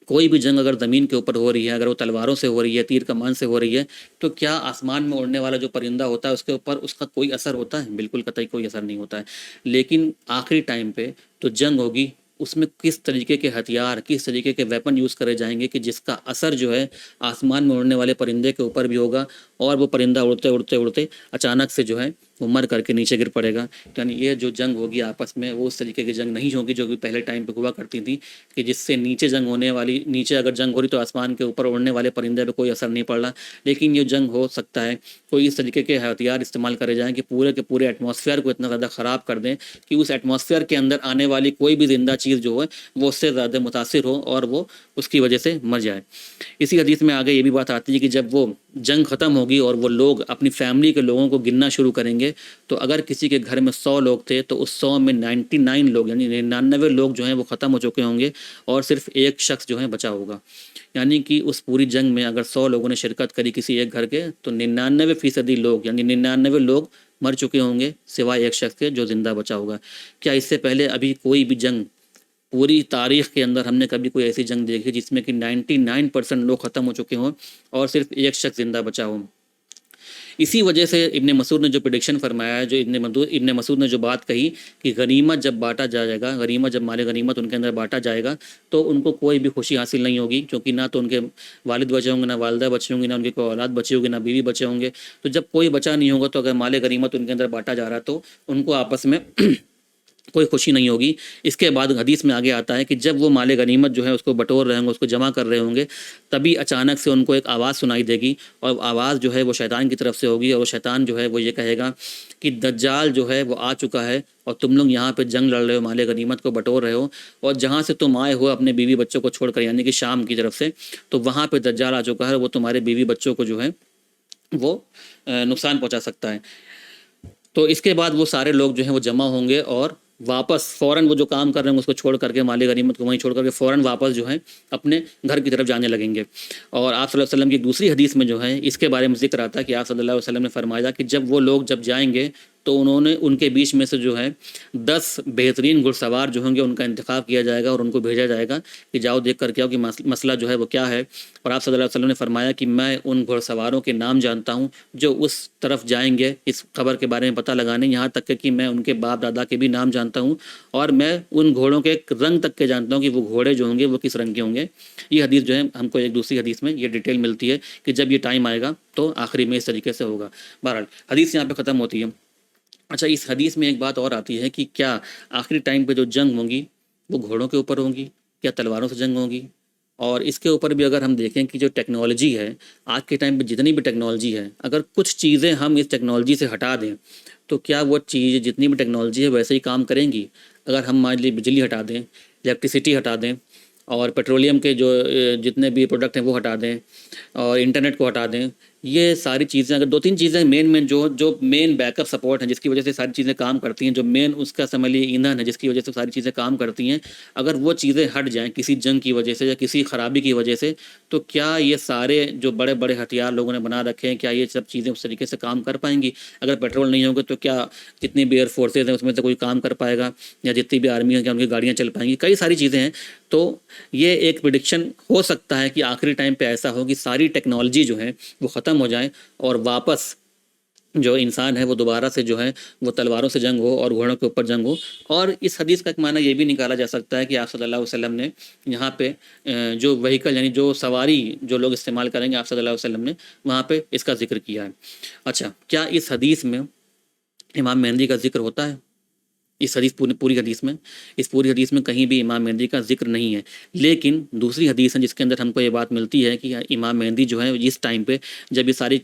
کوئی بھی جنگ اگر زمین کے اوپر ہو رہی ہے، اگر وہ تلواروں سے ہو رہی ہے، تیر کمان سے ہو رہی ہے، تو کیا آسمان میں اڑنے والا جو پرندہ ہوتا ہے اس کے اوپر اس کا کوئی اثر ہوتا ہے؟ بالکل قطعی کوئی اثر نہیں ہوتا ہے. لیکن آخری ٹائم پہ تو جنگ ہوگی، اس میں کس طریقے کے ہتھیار، کس طریقے کے ویپن یوز کرے جائیں گے کہ جس کا اثر جو ہے آسمان میں اڑنے والے پرندے کے اوپر بھی ہوگا اور وہ پرندہ اڑتے اڑتے اڑتے اچانک سے جو ہے وہ مر کر کے نیچے گر پڑے گا. یعنی یہ جو جنگ ہوگی آپس میں وہ اس طریقے کی جنگ نہیں ہوگی جو کہ پہلے ٹائم پہ ہوا کرتی تھی کہ جس سے نیچے جنگ ہونے والی، نیچے اگر جنگ ہو رہی تو آسمان کے اوپر اڑنے والے پرندے پہ کوئی اثر نہیں پڑ رہا. لیکن یہ جنگ ہو سکتا ہے کوئی اس طریقے کے ہتھیار استعمال کرے جائیں کہ پورے کے پورے ایٹماسفیئر کو اتنا زیادہ خراب کر دیں کہ اس ایٹماسفیئر کے اندر آنے والی کوئی بھی زندہ چیز جو ہے وہ اس سے زیادہ متاثر ہو اور وہ اس کی وجہ سے مر جائے. اسی حدیث میں آگے یہ بھی بات آتی ہے کہ جب وہ جنگ ختم ہوگی اور وہ لوگ اپنی فیملی کے لوگوں کو گننا شروع کریں گے تو اگر کسی کے گھر میں 100 لوگ تھے تو اس 100 میں 99 لوگ یعنی 99 لوگ جو ہیں وہ ختم ہو چکے ہوں گے اور صرف ایک شخص جو ہے بچا ہوگا. یعنی کہ اس پوری جنگ میں اگر 100 لوگوں نے شرکت کری کسی ایک گھر کے تو 99% لوگ یعنی 99 لوگ مر چکے ہوں گے سوائے ایک شخص کے جو زندہ بچا ہوگا. کیا اس سے پہلے ابھی کوئی بھی جنگ پوری تاریخ کے اندر ہم نے کبھی کوئی ایسی جنگ دیکھی جس میں کہ 99% لوگ ختم ہو چکے ہوں اور صرف ایک شخص زندہ بچا ہو؟ اسی وجہ سے ابن مسعود نے جو پریڈکشن فرمایا ہے، جو ابن مسعود نے جو بات کہی کہ غنیمت جب بانٹا جائے گا، غنیمت جب مال غنیمت ان کے اندر بانٹا جائے گا تو ان کو کوئی بھی خوشی حاصل نہیں ہوگی، کیونکہ نہ تو ان کے والد بچے ہوں گے، نہ والدہ بچے ہوں گے، نہ ان کی کوئی اولاد بچی ہوگی، نہ بیوی بچے ہوں گے. تو جب کوئی بچا نہیں ہوگا تو اگر مال غنیمت ان کے اندر بانٹا جا رہا تو ان کو آپس میں کوئی خوشی نہیں ہوگی. اس کے بعد حدیث میں آگے آتا ہے کہ جب وہ مال غنیمت جو ہے اس کو بٹور رہے ہوں گے، اس کو جمع کر رہے ہوں گے، تبھی اچانک سے ان کو ایک آواز سنائی دے گی اور آواز جو ہے وہ شیطان کی طرف سے ہوگی اور وہ شیطان جو ہے وہ یہ کہے گا کہ دجال جو ہے وہ آ چکا ہے اور تم لوگ یہاں پہ جنگ لڑ رہے ہو، مال غنیمت کو بٹور رہے ہو، اور جہاں سے تم آئے ہو اپنے بیوی بچوں کو چھوڑ کر یعنی کہ شام کی طرف سے، تو وہاں پہ دجال آ چکا ہے، وہ تمہارے بیوی بچوں کو جو ہے وہ نقصان پہنچا سکتا ہے. تو اس کے بعد وہ سارے لوگ جو ہیں وہ جمع ہوں گے اور واپس فوراً وہ جو کام کر رہے ہیں اس کو چھوڑ کر کے، مال غنیمت کو وہیں چھوڑ کر کے فوراً واپس جو ہے اپنے گھر کی طرف جانے لگیں گے. اور آپ صلی اللہ علیہ وسلم کی دوسری حدیث میں جو ہے اس کے بارے میں ذکر آتا ہے کہ آپ صلی اللہ علیہ وسلم نے فرمایا کہ جب وہ لوگ جب جائیں گے تو ان کے بیچ میں سے جو ہے 10 بہترین گھڑ سوار جو ہوں گے ان کا انتخاب کیا جائے گا اور ان کو بھیجا جائے گا کہ جاؤ دیکھ کر کے آؤ کہ مسئلہ جو ہے وہ کیا ہے. اور آپ صلی اللہ علیہ وسلم نے فرمایا کہ میں ان گھڑ سواروں کے نام جانتا ہوں جو اس طرف جائیں گے اس خبر کے بارے میں پتہ لگانے، یہاں تک کہ میں ان کے باپ دادا کے بھی نام جانتا ہوں اور میں ان گھوڑوں کے رنگ تک کے جانتا ہوں کہ وہ گھوڑے جو ہوں گے وہ کس رنگ کے ہوں گے. یہ حدیث جو ہے ہم کو ایک دوسری حدیث میں یہ ڈیٹیل ملتی ہے کہ جب یہ ٹائم آئے گا تو آخری میں اس طریقے سے ہوگا. بہرحال حدیث یہاں پہ ختم ہوتی ہے. اچھا، اس حدیث میں ایک بات اور آتی ہے کہ کیا آخری ٹائم پہ جو جنگ ہوں گی وہ گھوڑوں کے اوپر ہوں گی، کیا تلواروں سے جنگ ہوگی؟ اور اس کے اوپر بھی اگر ہم دیکھیں کہ جو ٹیکنالوجی ہے آج کے ٹائم پہ جتنی بھی ٹیکنالوجی ہے، اگر کچھ چیزیں ہم اس ٹیکنالوجی سے ہٹا دیں تو کیا وہ چیز جتنی بھی ٹیکنالوجی ہے ویسے ہی کام کریں گی؟ اگر ہم مان لیے بجلی ہٹا دیں، الیکٹریسٹی ہٹا دیں اور پیٹرولیم کے جو جتنے بھی پروڈکٹ ہیں وہ ہٹا دیں اور انٹرنیٹ کو ہٹا دیں، یہ ساری چیزیں اگر 2-3 چیزیں مین جو مین بیک اپ سپورٹ ہیں جس کی وجہ سے ساری چیزیں کام کرتی ہیں، جو مین اس کا سمجھ لیے ایندھن ہے جس کی وجہ سے ساری چیزیں کام کرتی ہیں، اگر وہ چیزیں ہٹ جائیں کسی جنگ کی وجہ سے یا کسی خرابی کی وجہ سے، تو کیا یہ سارے جو بڑے بڑے ہتھیار لوگوں نے بنا رکھے ہیں کیا یہ سب چیزیں اس طریقے سے کام کر پائیں گی؟ اگر پیٹرول نہیں ہوگا تو کیا جتنی بھی ایئر فورسز ہیں اس میں سے کوئی کام کر پائے گا، یا جتنی بھی آرمی ہے کیا ان کی گاڑیاں چل پائیں گی؟ کئی ساری چیزیں ہیں. تو یہ ایک پریڈکشن ہو سکتا ہے کہ آخری ٹائم پہ ایسا ہو کہ ساری ٹیکنالوجی جو ہے وہ ختم ہو جائے اور واپس جو انسان ہے وہ دوبارہ سے جو ہے وہ تلواروں سے جنگ ہو اور گھوڑوں کے اوپر جنگ ہو. اور اس حدیث کا ایک معنی یہ بھی نکالا جا سکتا ہے کہ آپ صلی اللہ علیہ وسلم نے یہاں پہ جو وہیکل یعنی جو سواری جو لوگ استعمال کریں گے آپ صلی اللہ علیہ وسلم نے وہاں پہ اس کا ذکر کیا ہے. اچھا، کیا اس حدیث میں امام مہدی کا ذکر ہوتا ہے؟ اس حدیث پوری حدیث میں کہیں بھی امام مہدی کا ذکر نہیں ہے. لیکن دوسری حدیث ہے جس کے اندر ہم کو یہ بات ملتی ہے کہ امام مہدی جو ہے اس ٹائم پہ جب یہ ساری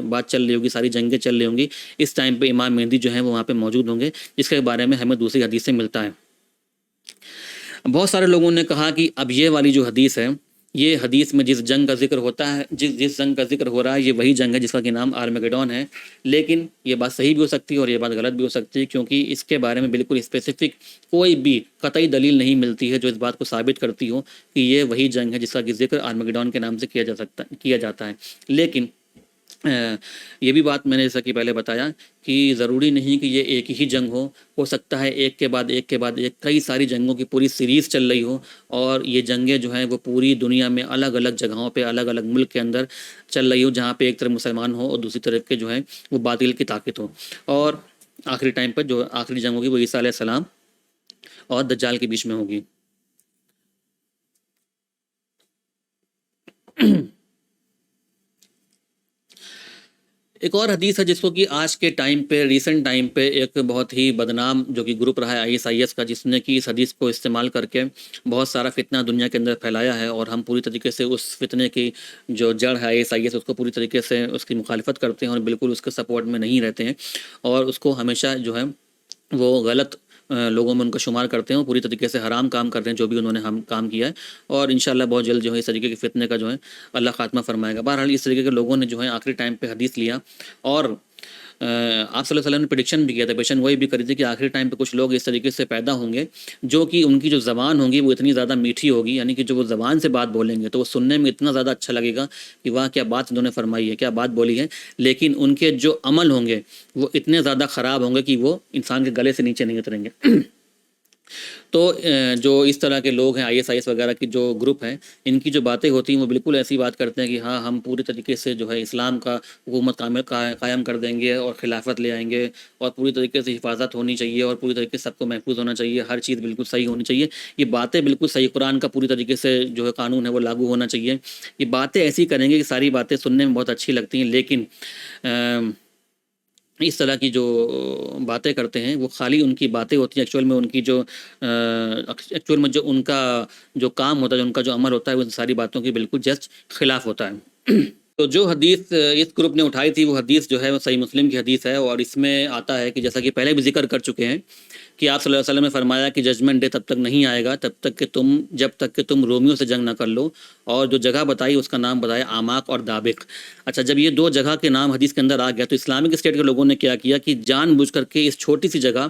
بات چل رہی ہوگی، ساری جنگیں چل رہی ہوں گی، اس ٹائم پہ امام مہدی جو ہے وہ وہاں پہ موجود ہوں گے، جس کے بارے میں ہمیں دوسری حدیث سے ملتا ہے. بہت سارے لوگوں نے کہا کہ اب یہ والی جو حدیث ہے، یہ حدیث میں جس جنگ کا ذکر ہوتا ہے، جس جنگ کا ذکر ہو رہا ہے، یہ وہی جنگ ہے جس کا کہ نام آرمیگیڈون ہے. لیکن یہ بات صحیح بھی ہو سکتی ہے اور یہ بات غلط بھی ہو سکتی ہے، کیونکہ اس کے بارے میں بالکل اسپیسیفک کوئی بھی قطعی دلیل نہیں ملتی ہے جو اس بات کو ثابت کرتی ہو کہ یہ وہی جنگ ہے جس کا کہ ذکر آرمیگیڈون کے نام سے کیا جاتا ہے. لیکن یہ بھی بات میں نے جیسا کہ پہلے بتایا کہ ضروری نہیں کہ یہ ایک ہی جنگ ہو سکتا ہے ایک کے بعد ایک کئی ساری جنگوں کی پوری سیریز چل رہی ہو اور یہ جنگیں جو ہیں وہ پوری دنیا میں الگ الگ جگہوں پہ الگ الگ ملک کے اندر چل رہی ہو، جہاں پہ ایک طرف مسلمان ہو اور دوسری طرف کے جو ہے وہ باطل کی طاقت ہو. اور آخری ٹائم پر جو آخری جنگ ہوگی وہ عیسیٰ علیہ السلام اور دجال کے بیچ میں ہوگی. ایک اور حدیث ہے جس کو کہ آج کے ٹائم پہ ریسنٹ ٹائم پہ ایک بہت ہی بدنام جو کہ گروپ رہا ہے ISIS کا، جس نے کہ اس حدیث کو استعمال کر کے بہت سارا فتنہ دنیا کے اندر پھیلایا ہے، اور ہم پوری طریقے سے اس فتنے کی جو جڑ ہے ISIS اس کو پوری طریقے سے اس کی مخالفت کرتے ہیں اور بالکل اس کے سپورٹ میں نہیں رہتے ہیں، اور اس کو ہمیشہ جو ہے وہ غلط لوگوں میں ان کا شمار کرتے ہیں، اور پوری طریقے سے حرام کام کرتے ہیں جو بھی انہوں نے ہم کام کیا ہے، اور انشاءاللہ بہت جلد جو ہے اس طریقے کے فتنے کا جو ہے اللہ خاتمہ فرمائے گا۔ بہرحال اس طریقے کے لوگوں نے جو ہے آخری ٹائم پہ حدیث لیا، اور آپ صلی اللہ علیہ وسلم نے پریڈکشن بھی کیا تھا، پیشن وہی بھی کری تھی کہ آخری ٹائم پہ کچھ لوگ اس طریقے سے پیدا ہوں گے جو کہ ان کی جو زبان ہوگی وہ اتنی زیادہ میٹھی ہوگی، یعنی کہ جو وہ زبان سے بات بولیں گے تو وہ سننے میں اتنا زیادہ اچھا لگے گا کہ واہ کیا بات انہوں نے فرمائی ہے، کیا بات بولی ہے، لیکن ان کے جو عمل ہوں گے وہ اتنے زیادہ خراب ہوں گے کہ وہ انسان کے گلے سے نیچے نہیں اتریں گے۔ تو جو اس طرح کے لوگ ہیں ISIS وغیرہ کی جو گروپ ہیں، ان کی جو باتیں ہوتی ہیں وہ بالکل ایسی بات کرتے ہیں کہ ہاں ہم پوری طریقے سے جو ہے اسلام کا حکومت قائم کر دیں گے اور خلافت لے آئیں گے، اور پوری طریقے سے حفاظت ہونی چاہیے، اور پوری طریقے سے سب کو محفوظ ہونا چاہیے، ہر چیز بالکل صحیح ہونی چاہیے، یہ باتیں بالکل صحیح، قرآن کا پوری طریقے سے جو ہے قانون ہے وہ لاگو ہونا چاہیے، یہ باتیں ایسی کریں گے کہ ساری باتیں سننے میں بہت اچھی لگتی ہیں، لیکن اس طرح کی جو باتیں کرتے ہیں وہ خالی ان کی باتیں ہوتی ہیں، ایکچوئل میں ان کی جو ایکچوئل میں جو ان کا جو کام ہوتا ہے، جو ان کا جو عمل ہوتا ہے، وہ ان ساری باتوں کی بالکل جسٹ خلاف ہوتا ہے۔ تو جو حدیث اس گروپ نے اٹھائی تھی وہ حدیث جو ہے وہ صحیح مسلم کی حدیث ہے، اور اس میں آتا ہے کہ جیسا کہ پہلے بھی ذکر کر چکے ہیں کہ آپ صلی اللہ علیہ وسلم نے فرمایا کہ ججمنٹ ڈے تب تک نہیں آئے گا جب تک کہ تم رومیوں سے جنگ نہ کر لو، اور جو جگہ بتائی اس کا نام بتایا آماک اور دابق۔ اچھا، جب یہ دو جگہ کے نام حدیث کے اندر آ گیا تو اسلامک اسٹیٹ کے لوگوں نے کیا کیا کہ جان بوجھ کر کے اس چھوٹی سی جگہ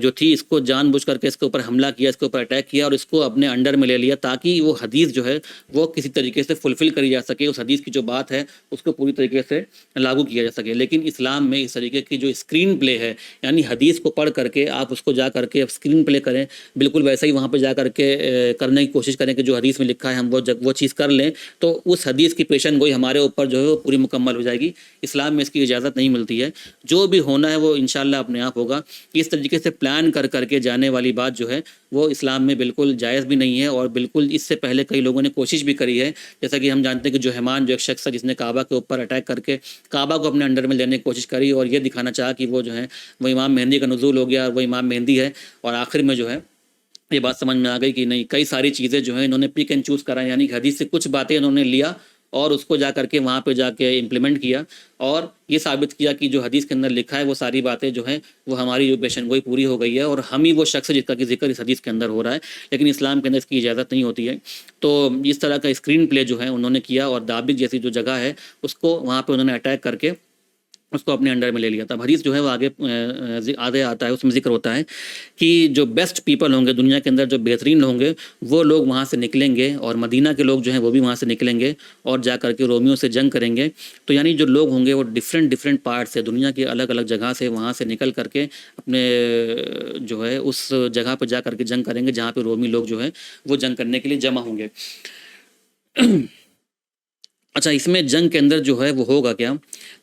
جو تھی اس کو جان بوجھ کر کے اس کے اوپر حملہ کیا، اس کے اوپر اٹیک کیا، اور اس کو اپنے انڈر میں لے لیا تاکہ وہ حدیث جو ہے وہ کسی طریقے سے فلفل کری جا سکے، اس حدیث کی جو بات ہے اس کو پوری طریقے سے لاگو کیا جا سکے۔ لیکن اسلام میں اس طریقے کی جو اسکرین پلے ہے، یعنی حدیث کو پڑھ کر کے آپ اس کو جا کر کے اسکرین پلے کریں، بالکل ویسا ہی وہاں پہ جا کر کے کرنے کی کوشش کریں کہ جو حدیث میں لکھا ہے ہم وہ چیز کر لیں، تو اس حدیث کی پیشن گوئی ہمارے اوپر جو ہے وہ پوری مکمل ہو جائے گی۔ اسلام میں اس کی اجازت نہیں ملتی ہے، جو بھی ہونا ہے وہ انشاءاللہ اپنے آپ ہوگا۔ اس طریقے سے پلان کر کر کے جانے والی بات جو ہے وہ اسلام میں بالکل جائز بھی نہیں ہے، اور بالکل اس سے پہلے کئی لوگوں نے کوشش بھی کری ہے، جیسا کہ ہم جانتے ہیں کہ جوہمان جو ایک شخص ہے جس نے کعبہ کے اوپر اٹیک کر کے کعبہ کو اپنے انڈر میں لینے کی کوشش کری، اور یہ دکھانا چاہا کہ وہ جو ہے وہ امام مہدی کا نزول ہو گیا، اور وہ امام مہدی ہے، اور آخر میں جو ہے یہ بات سمجھ میں آ گئی کہ نہیں، کئی ساری چیزیں جو ہیں انہوں نے پک اینڈ چوز کرا، یعنی کہ حدیث سے کچھ باتیں انہوں نے لیا اور اس کو جا کر کے وہاں پہ جا کے امپلیمنٹ کیا، اور یہ ثابت کیا کہ جو حدیث کے اندر لکھا ہے وہ ساری باتیں جو ہیں وہ ہماری جو پیشن گوئی پوری ہو گئی ہے، اور ہم ہی وہ شخص ہے جس کا کہ ذکر اس حدیث کے اندر ہو رہا ہے، لیکن اسلام کے اندر اس کی اجازت نہیں ہوتی ہے۔ تو اس طرح کا اسکرین پلے جو ہے انہوں نے کیا، اور دابق جیسی جو جگہ ہے اس کو وہاں پہ انہوں نے اٹیک کر کے اس کو اپنے انڈر میں لے لیا تھا۔ حدیث جو ہے وہ آگے آتا ہے، اس میں ذکر ہوتا ہے کہ جو بیسٹ پیپل ہوں گے دنیا کے اندر، جو بہترین ہوں گے وہ لوگ وہاں سے نکلیں گے، اور مدینہ کے لوگ جو ہیں وہ بھی وہاں سے نکلیں گے اور جا کر کے رومیوں سے جنگ کریں گے۔ تو یعنی جو لوگ ہوں گے وہ ڈفرینٹ پارٹ سے، دنیا کی الگ الگ جگہ سے وہاں سے نکل کر کے اپنے جو ہے اس جگہ پہ جا کر کے جنگ کریں گے جہاں پہ رومی لوگ جو ہیں وہ جنگ کرنے کے لیے جمع ہوں گے۔ اچھا، اس میں جنگ کے اندر جو ہے وہ ہوگا کیا،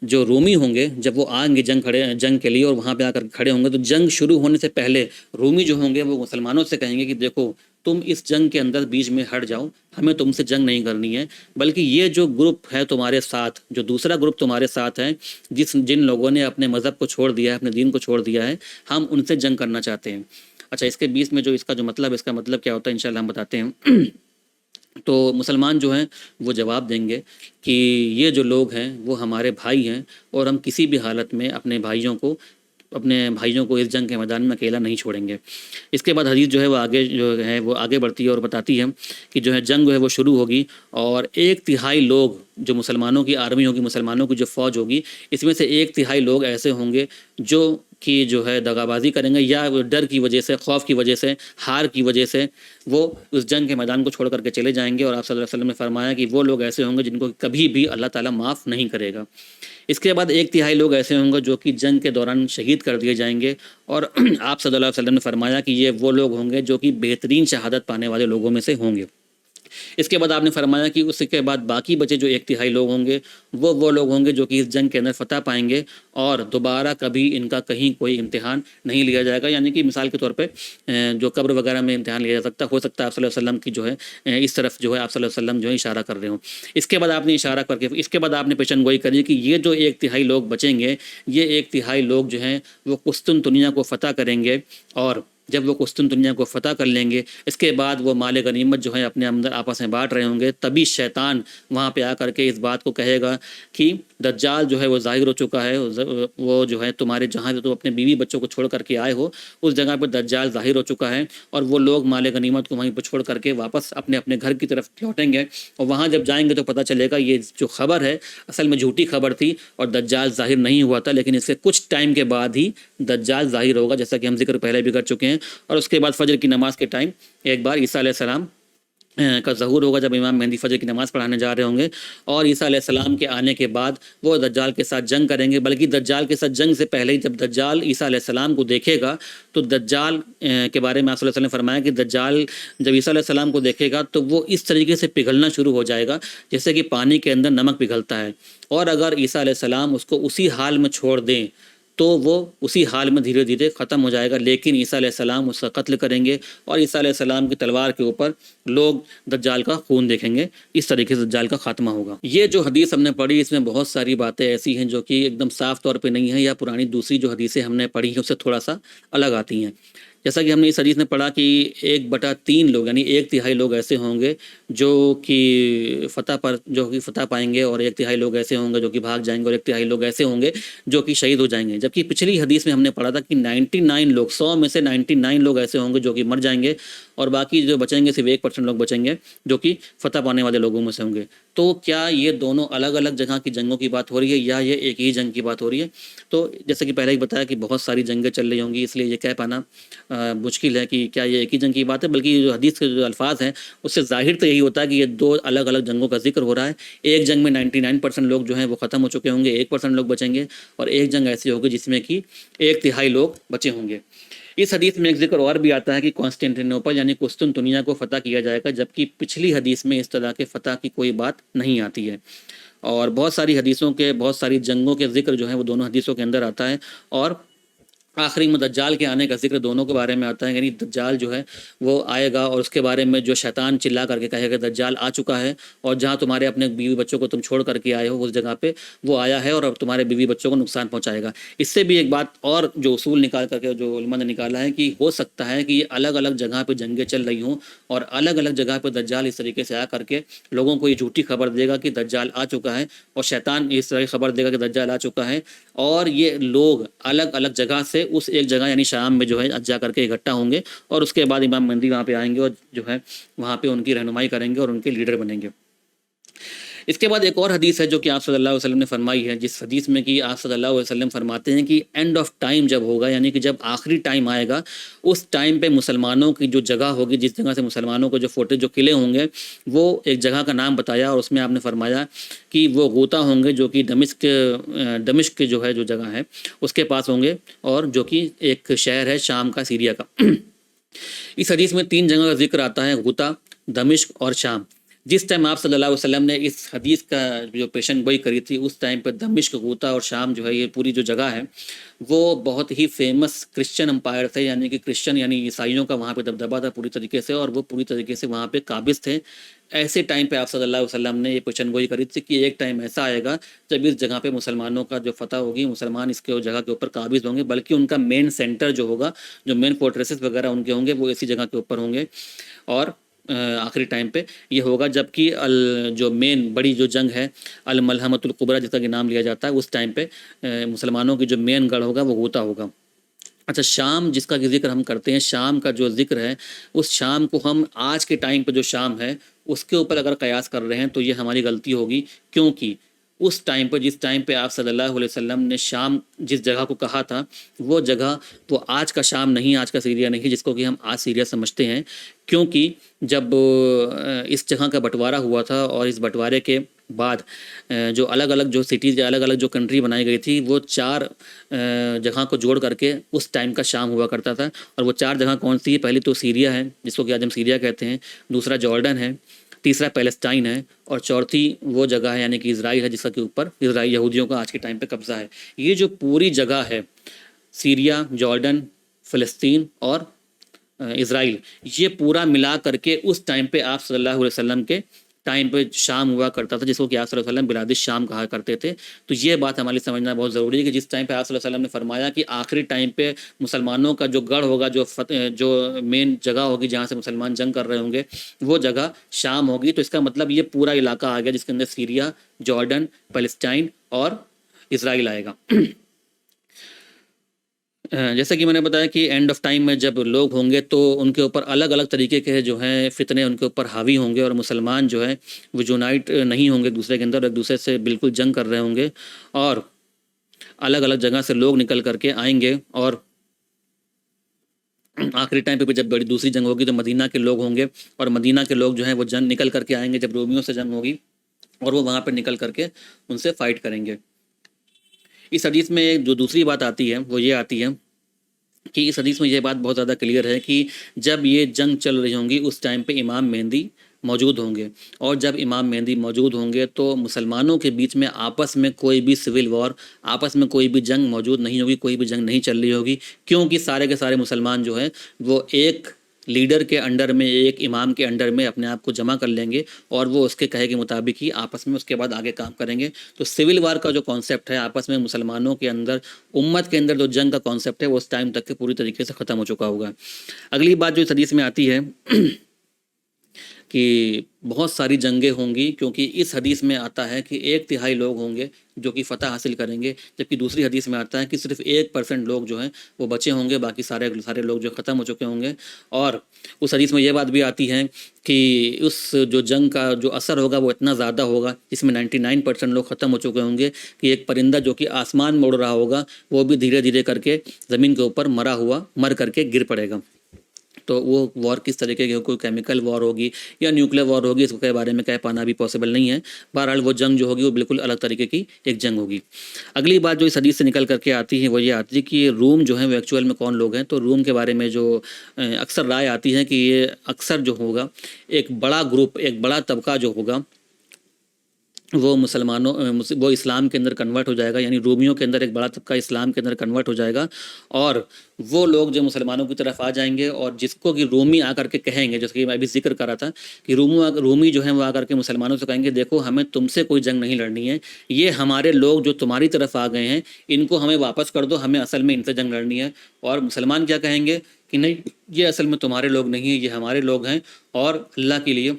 جو رومی ہوں گے جب وہ آئیں گے جنگ کے لیے اور وہاں پہ آ کر کھڑے ہوں گے، تو جنگ شروع ہونے سے پہلے رومی جو ہوں گے وہ مسلمانوں سے کہیں گے کہ دیکھو تم اس جنگ کے اندر بیچ میں ہٹ جاؤ، ہمیں تم سے جنگ نہیں کرنی ہے، بلکہ یہ جو گروپ ہے تمہارے ساتھ، جو دوسرا گروپ تمہارے ساتھ ہے جن لوگوں نے اپنے مذہب کو چھوڑ دیا ہے، اپنے دین کو چھوڑ دیا ہے، ہم ان سے جنگ کرنا چاہتے ہیں۔ اچھا، اس کے بیچ میں جو اس کا جو مطلب ہے، اس کا مطلب کیا ہوتا ہے انشاءاللہ ہم بتاتے ہیں۔ تو مسلمان جو ہیں وہ جواب دیں گے کہ یہ جو لوگ ہیں وہ ہمارے بھائی ہیں، اور ہم کسی بھی حالت میں اپنے بھائیوں کو اس جنگ کے میدان میں اکیلا نہیں چھوڑیں گے۔ اس کے بعد حدیث جو ہے وہ آگے بڑھتی ہے اور بتاتی ہے کہ جو ہے جنگ ہے وہ شروع ہوگی، اور 1/3 لوگ جو مسلمانوں کی آرمی ہوگی، مسلمانوں کی جو فوج ہوگی، اس میں سے 1/3 لوگ ایسے ہوں گے جو کہ جو ہے دغا بازی کریں گے، یا ڈر کی وجہ سے، خوف کی وجہ سے، ہار کی وجہ سے وہ اس جنگ کے میدان کو چھوڑ کر کے چلے جائیں گے، اور آپ صلی اللہ علیہ وسلم نے فرمایا کہ وہ لوگ ایسے ہوں گے جن کو کبھی بھی اللہ تعالیٰ معاف نہیں کرے گا۔ اس کے بعد 1/3 لوگ ایسے ہوں گے جو کہ جنگ کے دوران شہید کر دیے جائیں گے، اور آپ صلی اللہ علیہ وسلم نے فرمایا کہ یہ وہ لوگ ہوں گے جو کہ بہترین شہادت پانے والے لوگوں میں سے ہوں گے۔ اس کے بعد آپ نے فرمایا کہ اس کے بعد باقی بچے جو 1/3 لوگ ہوں گے وہ لوگ ہوں گے جو کہ اس جنگ کے اندر فتح پائیں گے اور دوبارہ کبھی ان کا کہیں کوئی امتحان نہیں لیا جائے گا. یعنی کہ مثال کے طور پہ جو قبر وغیرہ میں امتحان لیا جا سکتا ہو سکتا ہے آپ صلی اللہ علیہ وسلم کی جو ہے اس طرف جو ہے آپ صلی اللہ علیہ وسلم جو ہے اشارہ کر رہے ہوں. اس کے بعد آپ نے اشارہ کر کے اس کے بعد آپ نے پیشن گوئی کری کہ یہ جو 1/3 لوگ بچیں گے یہ 1/3 لوگ جو ہیں وہ قسطنطنیہ کو فتح کریں گے اور جب وہ قسطنطنیہ کو فتح کر لیں گے اس کے بعد وہ مال غنیمت جو ہے اپنے اندر آپس میں بانٹ رہے ہوں گے. تبھی شیطان وہاں پہ آ کر کے اس بات کو کہے گا کہ دجال جو ہے وہ ظاہر ہو چکا ہے, وہ جو ہے تمہارے جہاں سے تم اپنے بیوی بچوں کو چھوڑ کر کے آئے ہو اس جگہ پہ دجال ظاہر ہو چکا ہے اور وہ لوگ مال غنیمت کو وہیں پہ چھوڑ کر کے واپس اپنے اپنے گھر کی طرف لوٹیں گے اور وہاں جب جائیں گے تو پتہ چلے گا یہ جو خبر ہے اصل میں جھوٹی خبر تھی اور دجال ظاہر نہیں ہوا تھا, لیکن اس کے کچھ ٹائم کے بعد ہی دجال ظاہر ہوگا جیسا کہ ہم ذکر پہلے بھی کر چکے ہیں. اور اس کے بعد فجر کی نماز کے ٹائم ایک بار عیسیٰ علیہ السلام کا ظہور ہوگا جب امام مہدی فجر کی نماز پڑھانے جا رہے ہوں گے اور عیسیٰ علیہ السلام کے آنے کے بعد وہ دجال کے ساتھ جنگ کریں گے. بلکہ دجال کے ساتھ جنگ سے پہلے ہی جب دجال عیسیٰ علیہ السلام کو دیکھے گا تو دجال کے بارے میں آپ صلی اللہ علیہ وسلم نے فرمایا کہ دجال جب عیسیٰ علیہ السلام کو دیکھے گا تو وہ اس طریقے سے پگھلنا شروع ہو جائے گا جیسے کہ پانی کے اندر نمک پگھلتا ہے, اور اگر عیسیٰ علیہ السلام اس کو اسی حال میں چھوڑ دیں تو وہ اسی حال میں دھیرے دھیرے ختم ہو جائے گا. لیکن عیسیٰ علیہ السلام اس کا قتل کریں گے اور عیسیٰ علیہ السلام کی تلوار کے اوپر لوگ دجال کا خون دیکھیں گے. اس طریقے سے دجال کا خاتمہ ہوگا. یہ جو حدیث ہم نے پڑھی اس میں بہت ساری باتیں ایسی ہیں جو کہ ایک دم صاف طور پہ نہیں ہیں یا پرانی دوسری جو حدیثیں ہم نے پڑھی ہیں اس سے تھوڑا سا الگ آتی ہیں. جیسا کہ ہم نے اس حدیث میں پڑھا کہ 1/3 لوگ یعنی 1/3 لوگ ایسے ہوں گے جو کہ فتح پائیں گے اور 1/3 لوگ ایسے ہوں گے جو کہ بھاگ جائیں گے اور 1/3 لوگ ایسے ہوں گے جو کہ شہید ہو جائیں گے. جبکہ پچھلی حدیث میں ہم نے پڑھا تھا کہ 99 لوگ 100 میں سے 99 لوگ ایسے ہوں گے جو کہ مر جائیں گے اور باقی جو بچیں گے صرف 1% لوگ بچیں گے جو کہ فتح پانے والے لوگوں میں سے ہوں گے. تو کیا یہ دونوں الگ الگ جگہ کی جنگوں کی بات ہو رہی ہے یا یہ ایک ہی جنگ کی بات ہو رہی ہے؟ تو جیسے کہ پہلے ہی بتایا کہ بہت ساری جنگیں چل رہی ہوں گی, اس لیے یہ کہہ پانا مشکل ہے کہ کیا یہ ایک ہی جنگ کی بات ہے. بلکہ جو حدیث کے جو الفاظ ہیں اس سے ظاہر تو یہی ہوتا ہے کہ یہ 2 الگ الگ جنگوں کا ذکر ہو رہا ہے. ایک جنگ میں 99% لوگ جو ہیں وہ ختم ہو چکے ہوں گے, 1% لوگ بچیں گے, اور ایک جنگ ایسی ہوگی جس میں کہ 1/3 لوگ بچے ہوں گے. اس حدیث میں ایک ذکر اور بھی آتا ہے کہ کانسٹینٹینوپل یعنی قسطنطنیہ کو فتح کیا جائے گا, جبکہ پچھلی حدیث میں اس طرح کے فتح کی کوئی بات نہیں آتی ہے. اور بہت ساری حدیثوں کے بہت ساری جنگوں کے ذکر جو ہے وہ دونوں حدیثوں کے اندر آتا ہے, اور آخری میں دجال کے آنے کا ذکر دونوں کے بارے میں آتا ہے. یعنی دجال جو ہے وہ آئے گا اور اس کے بارے میں جو شیطان چلا کر کے کہے گا دجال آ چکا ہے اور جہاں تمہارے اپنے بیوی بچوں کو تم چھوڑ کر کے آئے ہو اس جگہ پہ وہ آیا ہے اور اب تمہارے بیوی بچوں کو نقصان پہنچائے گا. اس سے بھی ایک بات اور جو اصول نکال کر کے جو علماء نے نکالا ہے کہ ہو سکتا ہے کہ یہ الگ الگ جگہ پہ جنگیں چل رہی ہوں اور الگ الگ جگہ پہ دجال اس طریقے سے آ کر کے لوگوں کو یہ جھوٹی خبر دے گا کہ دجال آ چکا ہے, اور شیطان اس طرح کی خبر دے گا کہ دجال آ چکا ہے, اور یہ لوگ الگ الگ جگہ سے اس ایک جگہ یعنی شام میں جو ہے جا کر کے اکٹھا ہوں گے اور اس کے بعد امام مہدی وہاں پہ آئیں گے اور جو ہے وہاں پہ ان کی رہنمائی کریں گے اور ان کے لیڈر بنیں گے. اس کے بعد ایک اور حدیث ہے جو کہ آپ صلی اللہ علیہ وسلم نے فرمائی ہے, جس حدیث میں کہ آپ صلی اللہ علیہ وسلم فرماتے ہیں کہ اینڈ آف ٹائم جب ہوگا یعنی کہ جب آخری ٹائم آئے گا اس ٹائم پہ مسلمانوں کی جو جگہ ہوگی جس جگہ سے مسلمانوں کو جو فورٹریس جو قلعے ہوں گے وہ ایک جگہ کا نام بتایا اور اس میں آپ نے فرمایا کہ وہ غوطہ ہوں گے جو کہ دمشق جو ہے جو جگہ ہے اس کے پاس ہوں گے اور جو کہ ایک شہر ہے شام کا, سیریا کا. اس حدیث میں 3 جگہ کا ذکر آتا ہے, غوطہ, دمشق اور شام. جس ٹائم آپ صلی اللہ علیہ وسلم نے اس حدیث کا جو پیشن گوئی کری تھی اس ٹائم پہ دمشق, غوطہ اور شام جو ہے یہ پوری جو جگہ ہے وہ بہت ہی فیمس کرسچن امپائر تھے, یعنی کہ کرسچن یعنی عیسائیوں کا وہاں پہ دبدبا تھا پوری طریقے سے اور وہ پوری طریقے سے وہاں پہ قابض تھے. ایسے ٹائم پہ آپ صلی اللہ علیہ وسلم نے یہ پیشن گوئی کری تھی کہ ایک ٹائم ایسا آئے گا جب اس جگہ پہ مسلمانوں کا جو فتح ہوگی, مسلمان اس کے جگہ کے اوپر قابض ہوں گے, بلکہ ان کا مین سینٹر جو ہوگا, جو مین فورٹریسز وغیرہ ان کے ہوں گے وہ اسی جگہ کے اوپر ہوں گے. اور آخری ٹائم پہ یہ ہوگا جبکہ جو مین بڑی جو جنگ ہے الملحمۃ الکبریٰ جس کا کہ نام لیا جاتا ہے اس ٹائم پہ مسلمانوں کی جو مین گڑھ ہوگا وہ غوطہ ہوگا. اچھا, شام جس کا کہ ذکر ہم کرتے ہیں, شام کا جو ذکر ہے اس شام کو ہم آج کے ٹائم پہ جو شام ہے اس کے اوپر اگر قیاس کر رہے ہیں تو یہ ہماری غلطی ہوگی, کیونکہ اس ٹائم پہ جس ٹائم پہ آپ صلی اللہ علیہ وسلم نے شام جس جگہ کو کہا تھا وہ جگہ وہ آج کا شام نہیں, آج کا سیریا نہیں جس کو کہ ہم آج سیریا سمجھتے ہیں. کیونکہ جب اس جگہ کا بٹوارہ ہوا تھا اور اس بٹوارے کے بعد جو الگ الگ جو سٹیز یا الگ الگ جو کنٹری بنائی گئی تھی وہ 4 جگہ کو جوڑ کر کے اس ٹائم کا شام ہوا کرتا تھا. اور وہ 4 جگہ کون سی ہے؟ پہلی تو سیریا ہے جس کو کہ آج ہم سیریا کہتے ہیں, دوسرا جارڈن ہے, تیسرا پیلسٹائن ہے، اور چوتھی وہ جگہ ہے یعنی کہ اسرائیل ہے، جس کا کے اوپر اسرائیل یہودیوں کا آج کے ٹائم پہ قبضہ ہے۔ یہ جو پوری جگہ ہے، سیریا، جارڈن، فلسطین اور اسرائیل، یہ پورا ملا کر کے اس ٹائم پہ آپ صلی اللہ علیہ وسلم کے ٹائم پہ شام ہوا کرتا تھا، جس کو کہ آپ صلی اللہ علیہ وسلم بلاد الشام کہا کرتے تھے۔ تو یہ بات ہمارے سمجھنا بہت ضروری ہے کہ جس ٹائم پہ آپ صلی اللہ علیہ وسلم نے فرمایا کہ آخری ٹائم پہ مسلمانوں کا جو گڑھ ہوگا، جو مین جگہ ہوگی جہاں سے مسلمان جنگ کر رہے ہوں گے، وہ جگہ شام ہوگی۔ تو اس کا مطلب یہ پورا علاقہ آ گیا جس کے اندر سیریا، جارڈن، پیلسٹائن اور اسرائیل آئے گا۔ جیسا کہ میں نے بتایا کہ اینڈ آف ٹائم میں جب لوگ ہوں گے تو ان کے اوپر الگ الگ طریقے کے جو ہیں فتنے ان کے اوپر حاوی ہوں گے، اور مسلمان جو ہے وہ یونائٹ نہیں ہوں گے ایک دوسرے کے اندر، ایک دوسرے سے بالکل جنگ کر رہے ہوں گے، اور الگ الگ جگہ سے لوگ نکل کر کے آئیں گے۔ اور آخری ٹائم پہ جب بڑی دوسری جنگ ہوگی تو مدینہ کے لوگ ہوں گے، اور مدینہ کے لوگ جو ہیں وہ جنگ نکل کر کے آئیں گے جب رومیوں سے جنگ ہوگی، اور وہ وہاں پہ نکل کر کے ان سے فائٹ کریں گے۔ اس حدیث میں جو دوسری بات آتی ہے وہ یہ آتی ہے کہ اس حدیث میں یہ بات بہت زیادہ کلیئر ہے کہ جب یہ جنگ چل رہی ہوں گی اس ٹائم پہ امام مہدی موجود ہوں گے، اور جب امام مہدی موجود ہوں گے تو مسلمانوں کے بیچ میں آپس میں کوئی بھی سول وار، آپس میں کوئی بھی جنگ موجود نہیں ہوگی، کوئی بھی جنگ نہیں چل رہی ہوگی، کیونکہ سارے کے سارے مسلمان جو ہیں وہ ایک لیڈر کے انڈر میں، ایک امام کے انڈر میں اپنے آپ کو جمع کر لیں گے، اور وہ اس کے کہے کے مطابق ہی آپس میں اس کے بعد آگے کام کریں گے۔ تو سول وار کا جو کانسیپٹ ہے آپس میں مسلمانوں کے اندر، امت کے اندر جو جنگ کا کانسیپٹ ہے وہ اس ٹائم تک کے پوری طریقے سے ختم ہو چکا ہوگا۔ اگلی بات جو اس حدیث میں آتی ہے کہ بہت ساری جنگیں ہوں گی، کیونکہ اس حدیث میں آتا ہے کہ 1/3 لوگ ہوں گے جو کہ فتح حاصل کریں گے، جبکہ دوسری حدیث میں آتا ہے کہ صرف 1% لوگ جو ہیں وہ بچے ہوں گے، باقی سارے لوگ جو ختم ہو چکے ہوں گے۔ اور اس حدیث میں یہ بات بھی آتی ہے کہ اس جو جنگ کا جو اثر ہوگا وہ اتنا زیادہ ہوگا، جس میں 99% لوگ ختم ہو چکے ہوں گے، کہ ایک پرندہ جو کہ آسمان میں اڑ رہا ہوگا وہ بھی دھیرے دھیرے کر کے زمین کے اوپر مر کر کے گر پڑے گا۔ تو وہ وار کس طریقے کی، کوئی کیمیکل وار ہوگی یا نیوکلیر وار ہوگی، اس کے بارے میں کہہ پانا بھی پاسبل نہیں ہے۔ بہرحال وہ جنگ جو ہوگی وہ بالکل الگ طریقے کی ایک جنگ ہوگی۔ اگلی بات جو اس حدیث سے نکل کر کے آتی ہے وہ یہ آتی ہے کہ روم جو ہیں وہ ایکچوئل میں کون لوگ ہیں۔ تو روم کے بارے میں جو اکثر رائے آتی ہے کہ یہ اکثر جو ہوگا ایک بڑا گروپ، ایک بڑا طبقہ جو ہوگا وہ وہ اسلام کے اندر کنورٹ ہو جائے گا، یعنی رومیوں کے اندر ایک بڑا طبقہ اسلام کے اندر کنورٹ ہو جائے گا، اور وہ لوگ جو مسلمانوں کی طرف آ جائیں گے، اور جس کو کہ رومی آ کر کے کہیں گے، جیسے کہ میں ابھی ذکر کر رہا تھا کہ رومی جو ہیں وہ آ کر کے مسلمانوں سے کہیں گے دیکھو ہمیں تم سے کوئی جنگ نہیں لڑنی ہے، یہ ہمارے لوگ جو تمہاری طرف آ گئے ہیں ان کو ہمیں واپس کر دو، ہمیں اصل میں ان سے جنگ لڑنی ہے۔ اور مسلمان کیا کہیں گے کہ نہیں، یہ اصل میں تمہارے لوگ نہیں ہیں، یہ ہمارے لوگ ہیں، اور اللہ کے لیے،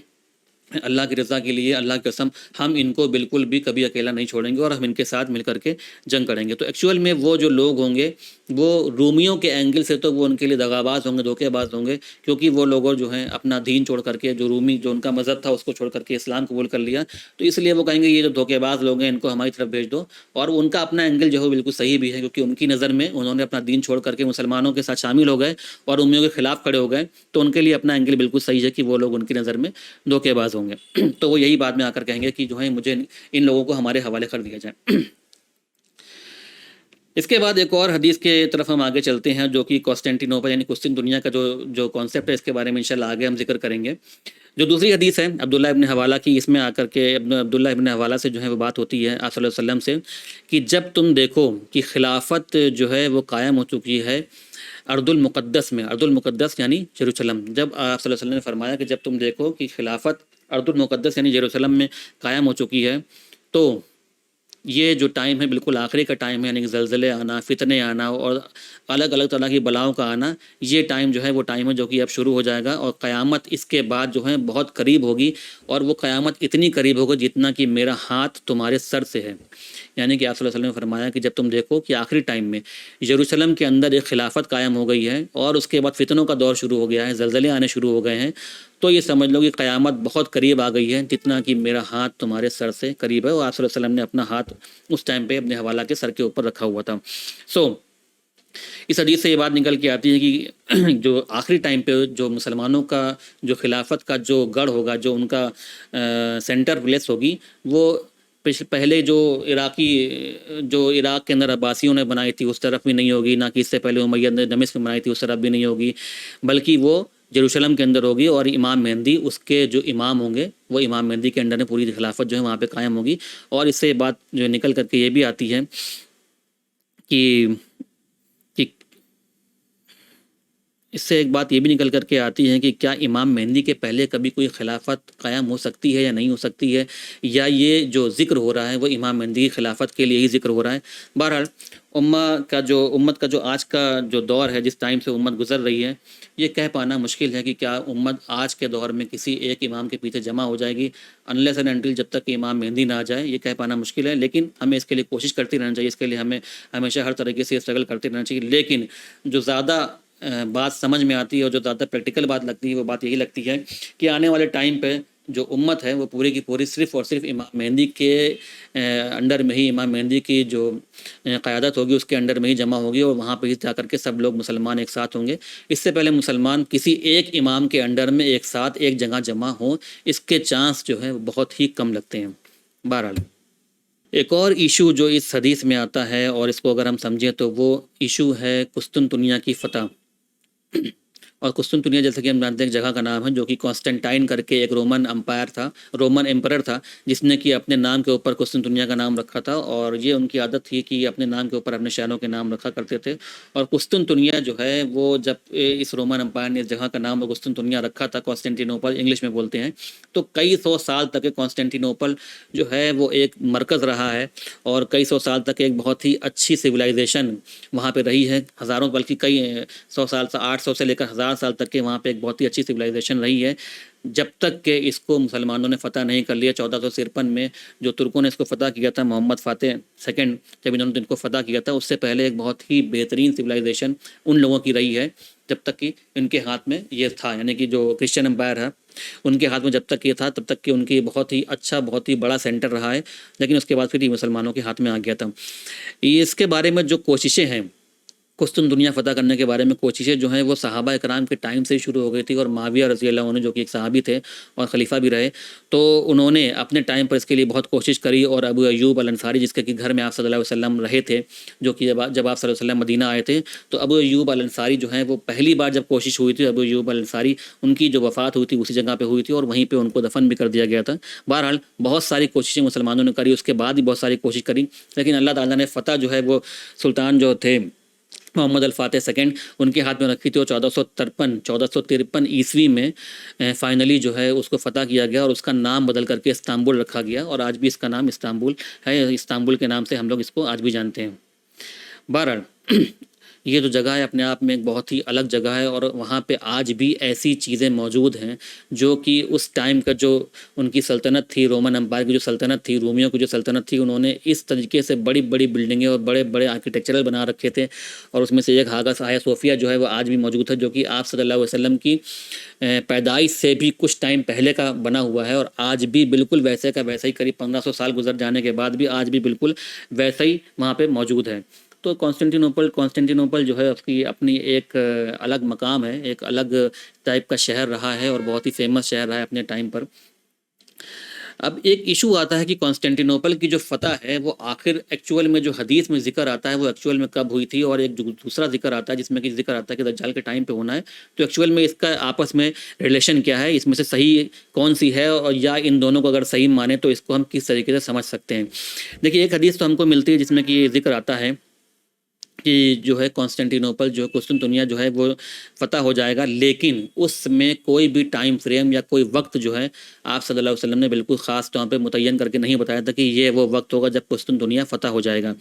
اللہ کی رضا کے لیے، اللہ کی قسم، ہم ان کو بالکل بھی کبھی اکیلا نہیں چھوڑیں گے، اور ہم ان کے ساتھ مل کر کے جنگ کریں گے۔ تو ایکچوئل میں وہ جو لوگ ہوں گے وہ رومیوں کے اینگل سے تو وہ ان کے لیے دغاباز ہوں گے، دھوکے باز ہوں گے، کیونکہ وہ لوگوں جو ہیں اپنا دین چھوڑ کر کے، جو رومی جو ان کا مذہب تھا اس کو چھوڑ کر کے اسلام قبول کر لیا، تو اس لیے وہ کہیں گے یہ جو دھوکے باز لوگ ہیں ان کو ہماری طرف بھیج دو۔ اور ان کا اپنا اینگل جو ہے بالکل صحیح بھی ہے، کیونکہ ان کی نظر میں انہوں نے اپنا دین چھوڑ کر کے مسلمانوں کے ساتھ شامل ہو گئے اور رومیوں کے خلاف کھڑے ہو گئے، تو ان کے لیے اپنا اینگل بالکل صحیح ہے کہ وہ لوگ ان کی نظر میں دھوکے باز ہوں گے۔ تو وہ یہی بات میں آ کر کہیں گے کہ جو ہے مجھے ان لوگوں کو ہمارے حوالے کر دیا جائے۔ اس کے بعد ایک اور حدیث کے طرف ہم آگے چلتے ہیں جو کہ قسطنطنیپل یعنی قسطن دنیا کا جو کانسیپٹ ہے، اس کے بارے میں انشاءاللہ آگے ہم ذکر کریں گے۔ جو دوسری حدیث ہے عبداللہ ابن حوالہ کی، اس میں آ کر کے عبداللہ ابن حوالہ سے جو ہے وہ بات ہوتی ہے آپ صلی اللہ علیہ وسلم سے کہ جب تم دیکھو کہ خلافت جو ہے وہ قائم ہو چکی ہے ارض المقدس میں، ارض المقدس یعنی یروشلم، جب آپ صلی اللہ علیہ وسلم نے فرمایا کہ جب تم دیکھو کہ خلافت ارض المقدس یعنی یروشلم میں قائم ہو چکی ہے، تو یہ جو ٹائم ہے بالکل آخری کا ٹائم ہے، یعنی کہ زلزلے آنا، فتنے آنا اور الگ الگ طرح کی بلاؤں کا آنا، یہ ٹائم جو ہے وہ ٹائم ہے جو کہ اب شروع ہو جائے گا، اور قیامت اس کے بعد جو ہے بہت قریب ہوگی، اور وہ قیامت اتنی قریب ہوگی جتنا کہ میرا ہاتھ تمہارے سر سے ہے۔ یعنی کہ آپ صلی اللہ علیہ وسلم نے فرمایا کہ جب تم دیکھو کہ آخری ٹائم میں یروشلم کے اندر ایک خلافت قائم ہو گئی ہے، اور اس کے بعد فتنوں کا دور شروع ہو گیا ہے، زلزلے آنے شروع ہو گئے ہیں، تو یہ سمجھ لو کہ قیامت بہت قریب آ گئی ہے، جتنا کہ میرا ہاتھ تمہارے سر سے قریب ہے۔ اور آپ صلی اللہ علیہ وسلم نے اپنا ہاتھ اس ٹائم پہ اپنے حوالہ کے سر کے اوپر رکھا ہوا تھا۔ اس حدیث سے یہ بات نکل کے آتی ہے کہ جو آخری ٹائم پہ جو مسلمانوں کا جو خلافت کا جو گڑھ ہوگا، جو ان کا سینٹر پلیس ہوگی، وہ پہلے جو عراق کے اندر عباسیوں نے بنائی تھی اس طرف بھی نہیں ہوگی، نہ کہ اس سے پہلے امیہ نے دمشق میں بنائی تھی اس طرف بھی نہیں ہوگی، بلکہ وہ یروشلم کے اندر ہوگی، اور امام مہدی اس کے جو امام ہوں گے وہ امام مہدی کے انڈر میں پوری خلافت جو ہے وہاں پہ قائم ہوگی۔ اور اس سے بات جو نکل کر کے یہ بھی آتی ہے کہ اس سے ایک بات یہ بھی نکل کر کے آتی ہے کہ کیا امام مہدی کے پہلے کبھی کوئی خلافت قائم ہو سکتی ہے یا نہیں ہو سکتی ہے، یا یہ جو ذکر ہو رہا ہے وہ امام مہدی کی خلافت کے لیے ہی ذکر ہو رہا ہے۔ بہرحال امت کا جو آج کا جو دور ہے، جس ٹائم سے امت گزر رہی ہے، یہ کہہ پانا مشکل ہے کہ کیا امت آج کے دور میں کسی ایک امام کے پیچھے جمع ہو جائے گی، انلیس اینڈ انٹل جب تک کہ امام مہدی نہ آ جائے، یہ کہہ پانا مشکل ہے۔ لیکن ہمیں اس کے لیے کوشش کرتے رہنا چاہیے، اس کے لیے ہمیں ہمیشہ ہر طریقے سے اسٹرگل کرتے رہنا چاہیے۔ لیکن جو زیادہ بات سمجھ میں آتی ہے اور جو زیادہ پریکٹیکل بات لگتی ہے وہ بات یہی لگتی ہے کہ آنے والے ٹائم پہ جو امت ہے وہ پوری کی پوری صرف اور صرف امام مہدی کے انڈر میں ہی، امام مہدی کی جو قیادت ہوگی اس کے انڈر میں ہی جمع ہوگی، اور وہاں پہ ہی جا کر کے سب لوگ مسلمان ایک ساتھ ہوں گے۔ اس سے پہلے مسلمان کسی ایک امام کے انڈر میں ایک ساتھ ایک جگہ جمع ہوں، اس کے چانس جو ہے بہت ہی کم لگتے ہیں۔ بہرحال ایک اور ایشو جو اس حدیث میں آتا ہے، اور اس کو اگر ہم سمجھیں تو وہ ایشو ہے قسطنطنیہ کی فتح۔ اور قسطنطنیہ جیسے کہ ہم جانتے ہیں ایک جگہ کا نام ہے جو کہ کانسٹنٹائن کر کے ایک رومن امپرر تھا، جس نے کہ اپنے نام کے اوپر قسطنطنیہ کا نام رکھا تھا، اور یہ ان کی عادت تھی کہ اپنے نام کے اوپر اپنے شہروں کے نام رکھا کرتے تھے۔ اور قسطنطنیہ جو ہے وہ جب اس رومن امپائر نے اس جگہ کا نام قسطنطنیہ رکھا تھا، کانسٹینٹینوپل انگلش میں بولتے ہیں، تو کئی سو سال تک کانسٹینٹینوپل جو ہے وہ ایک مرکز رہا ہے، اور کئی سو سال تک ایک بہت ہی اچھی سویلائزیشن وہاں پہ رہی ہے، ہزاروں بلکہ کئی 100 سال سے 800 سے لے کر 1000 سال تک کے وہاں پہ ایک بہت ہی اچھی سویلائزیشن رہی ہے، جب تک کہ اس کو مسلمانوں نے فتح نہیں کر لیا۔ 1453 میں جو ترکوں نے اس کو فتح کیا تھا، محمد فاتح سیکنڈ، جب انہوں نے ان کو فتح کیا تھا، اس سے پہلے ایک بہت ہی بہترین سویلائزیشن ان لوگوں کی رہی ہے، جب تک کہ ان کے ہاتھ میں یہ تھا، یعنی کہ جو کرسچن امپائر ہے ان کے ہاتھ میں جب تک یہ تھا تب تک کہ ان کی بہت ہی اچھا بہت ہی بڑا سینٹر رہا ہے، لیکن اس کے بعد پھر یہ مسلمانوں کے ہاتھ میں آ گیا تھا۔ اس کے بارے میں جو کوششیں ہیں قسطنطنیہ فتح کرنے کے بارے میں، کوششیں جو ہیں وہ صحابہ کرام کے ٹائم سے ہی شروع ہو گئی تھی، اور معاویہ رضی اللہ عنہ جو کہ ایک صحابی تھے اور خلیفہ بھی رہے، تو انہوں نے اپنے ٹائم پر اس کے لیے بہت کوشش کری، اور ابو ایوب الانصاری جس کے کہ گھر میں آپ صلی اللہ علیہ وسلم رہے تھے، جو کہ جب آپ صلی اللہ علیہ وسلم مدینہ آئے تھے، تو ابو ایوب الانصاری جو ہیں وہ پہلی بار جب کوشش ہوئی تھی، ابو ایوب الانصاری ان کی جو وفات ہوئی تھی اسی جگہ پہ ہوئی تھی، اور وہیں پہ ان کو دفن بھی کر دیا گیا تھا۔ بہرحال بہت ساری کوششیں مسلمانوں نے کری، اس کے بعد بھی بہت ساری کوشش کری، لیکن اللہ تعالیٰ نے فتح جو ہے وہ سلطان جو تھے محمد الفاتح سیکنڈ ان کے ہاتھ میں رکھی تھی، اور 1453 عیسوی میں فائنلی جو ہے اس کو فتح کیا گیا، اور اس کا نام بدل کر کے استنبول رکھا گیا، اور آج بھی اس کا نام استنبول ہے، استنبول کے نام سے ہم لوگ اس کو آج بھی جانتے ہیں۔ بہرحال یہ جو جگہ ہے اپنے آپ میں ایک بہت ہی الگ جگہ ہے، اور وہاں پہ آج بھی ایسی چیزیں موجود ہیں جو کہ اس ٹائم کا جو ان کی سلطنت تھی، رومن امپائر کی جو سلطنت تھی، رومیوں کی جو سلطنت تھی، انہوں نے اس طریقے سے بڑی بڑی بلڈنگیں اور بڑے بڑے آرکیٹیکچرل بنا رکھے تھے، اور اس میں سے ایک ہایا صوفیہ جو ہے وہ آج بھی موجود ہے، جو کہ آپ صلی اللہ علیہ وسلم کی پیدائش سے بھی کچھ ٹائم پہلے کا بنا ہوا ہے، اور آج بھی بالکل ویسے کا ویسا ہی، قریب 1500 سال گزر جانے کے بعد بھی آج بھی بالکل ویسا ہی وہاں پہ موجود ہے۔ تو کانسٹینٹینوپل جو ہے اس کی اپنی ایک الگ مقام ہے، ایک الگ ٹائپ کا شہر رہا ہے، اور بہت ہی فیمس شہر رہا ہے اپنے ٹائم پر۔ اب ایک ایشو آتا ہے کہ کانسٹینٹینوپل کی جو فتح ہے وہ آخر ایکچوئل میں جو حدیث میں ذکر آتا ہے وہ ایکچوئل میں کب ہوئی تھی، اور ایک دوسرا ذکر آتا ہے جس میں کہ ذکر آتا ہے کہ دجال کے ٹائم پہ ہونا ہے، تو ایکچوئل میں اس کا آپس میں ریلیشن کیا ہے، اس میں سے صحیح کون سی ہے، اور یا ان دونوں کو اگر صحیح مانے تو اس کو ہم کس طریقے سے سمجھ سکتے ہیں۔ دیکھیے ایک حدیث تو ہم کو ملتی ہے جس میں کہ یہ ذکر آتا ہے کہ جو ہے کانسٹینٹینوپل جو ہے قسطنطنیہ جو ہے وہ فتح ہو جائے گا، لیکن اس میں کوئی بھی ٹائم فریم یا کوئی وقت جو ہے آپ صلی اللہ علیہ وسلم نے بالکل خاص طور پہ متعین کر کے نہیں بتایا تھا کہ یہ وہ وقت ہوگا جب قسطنطنیہ فتح ہو جائے گا۔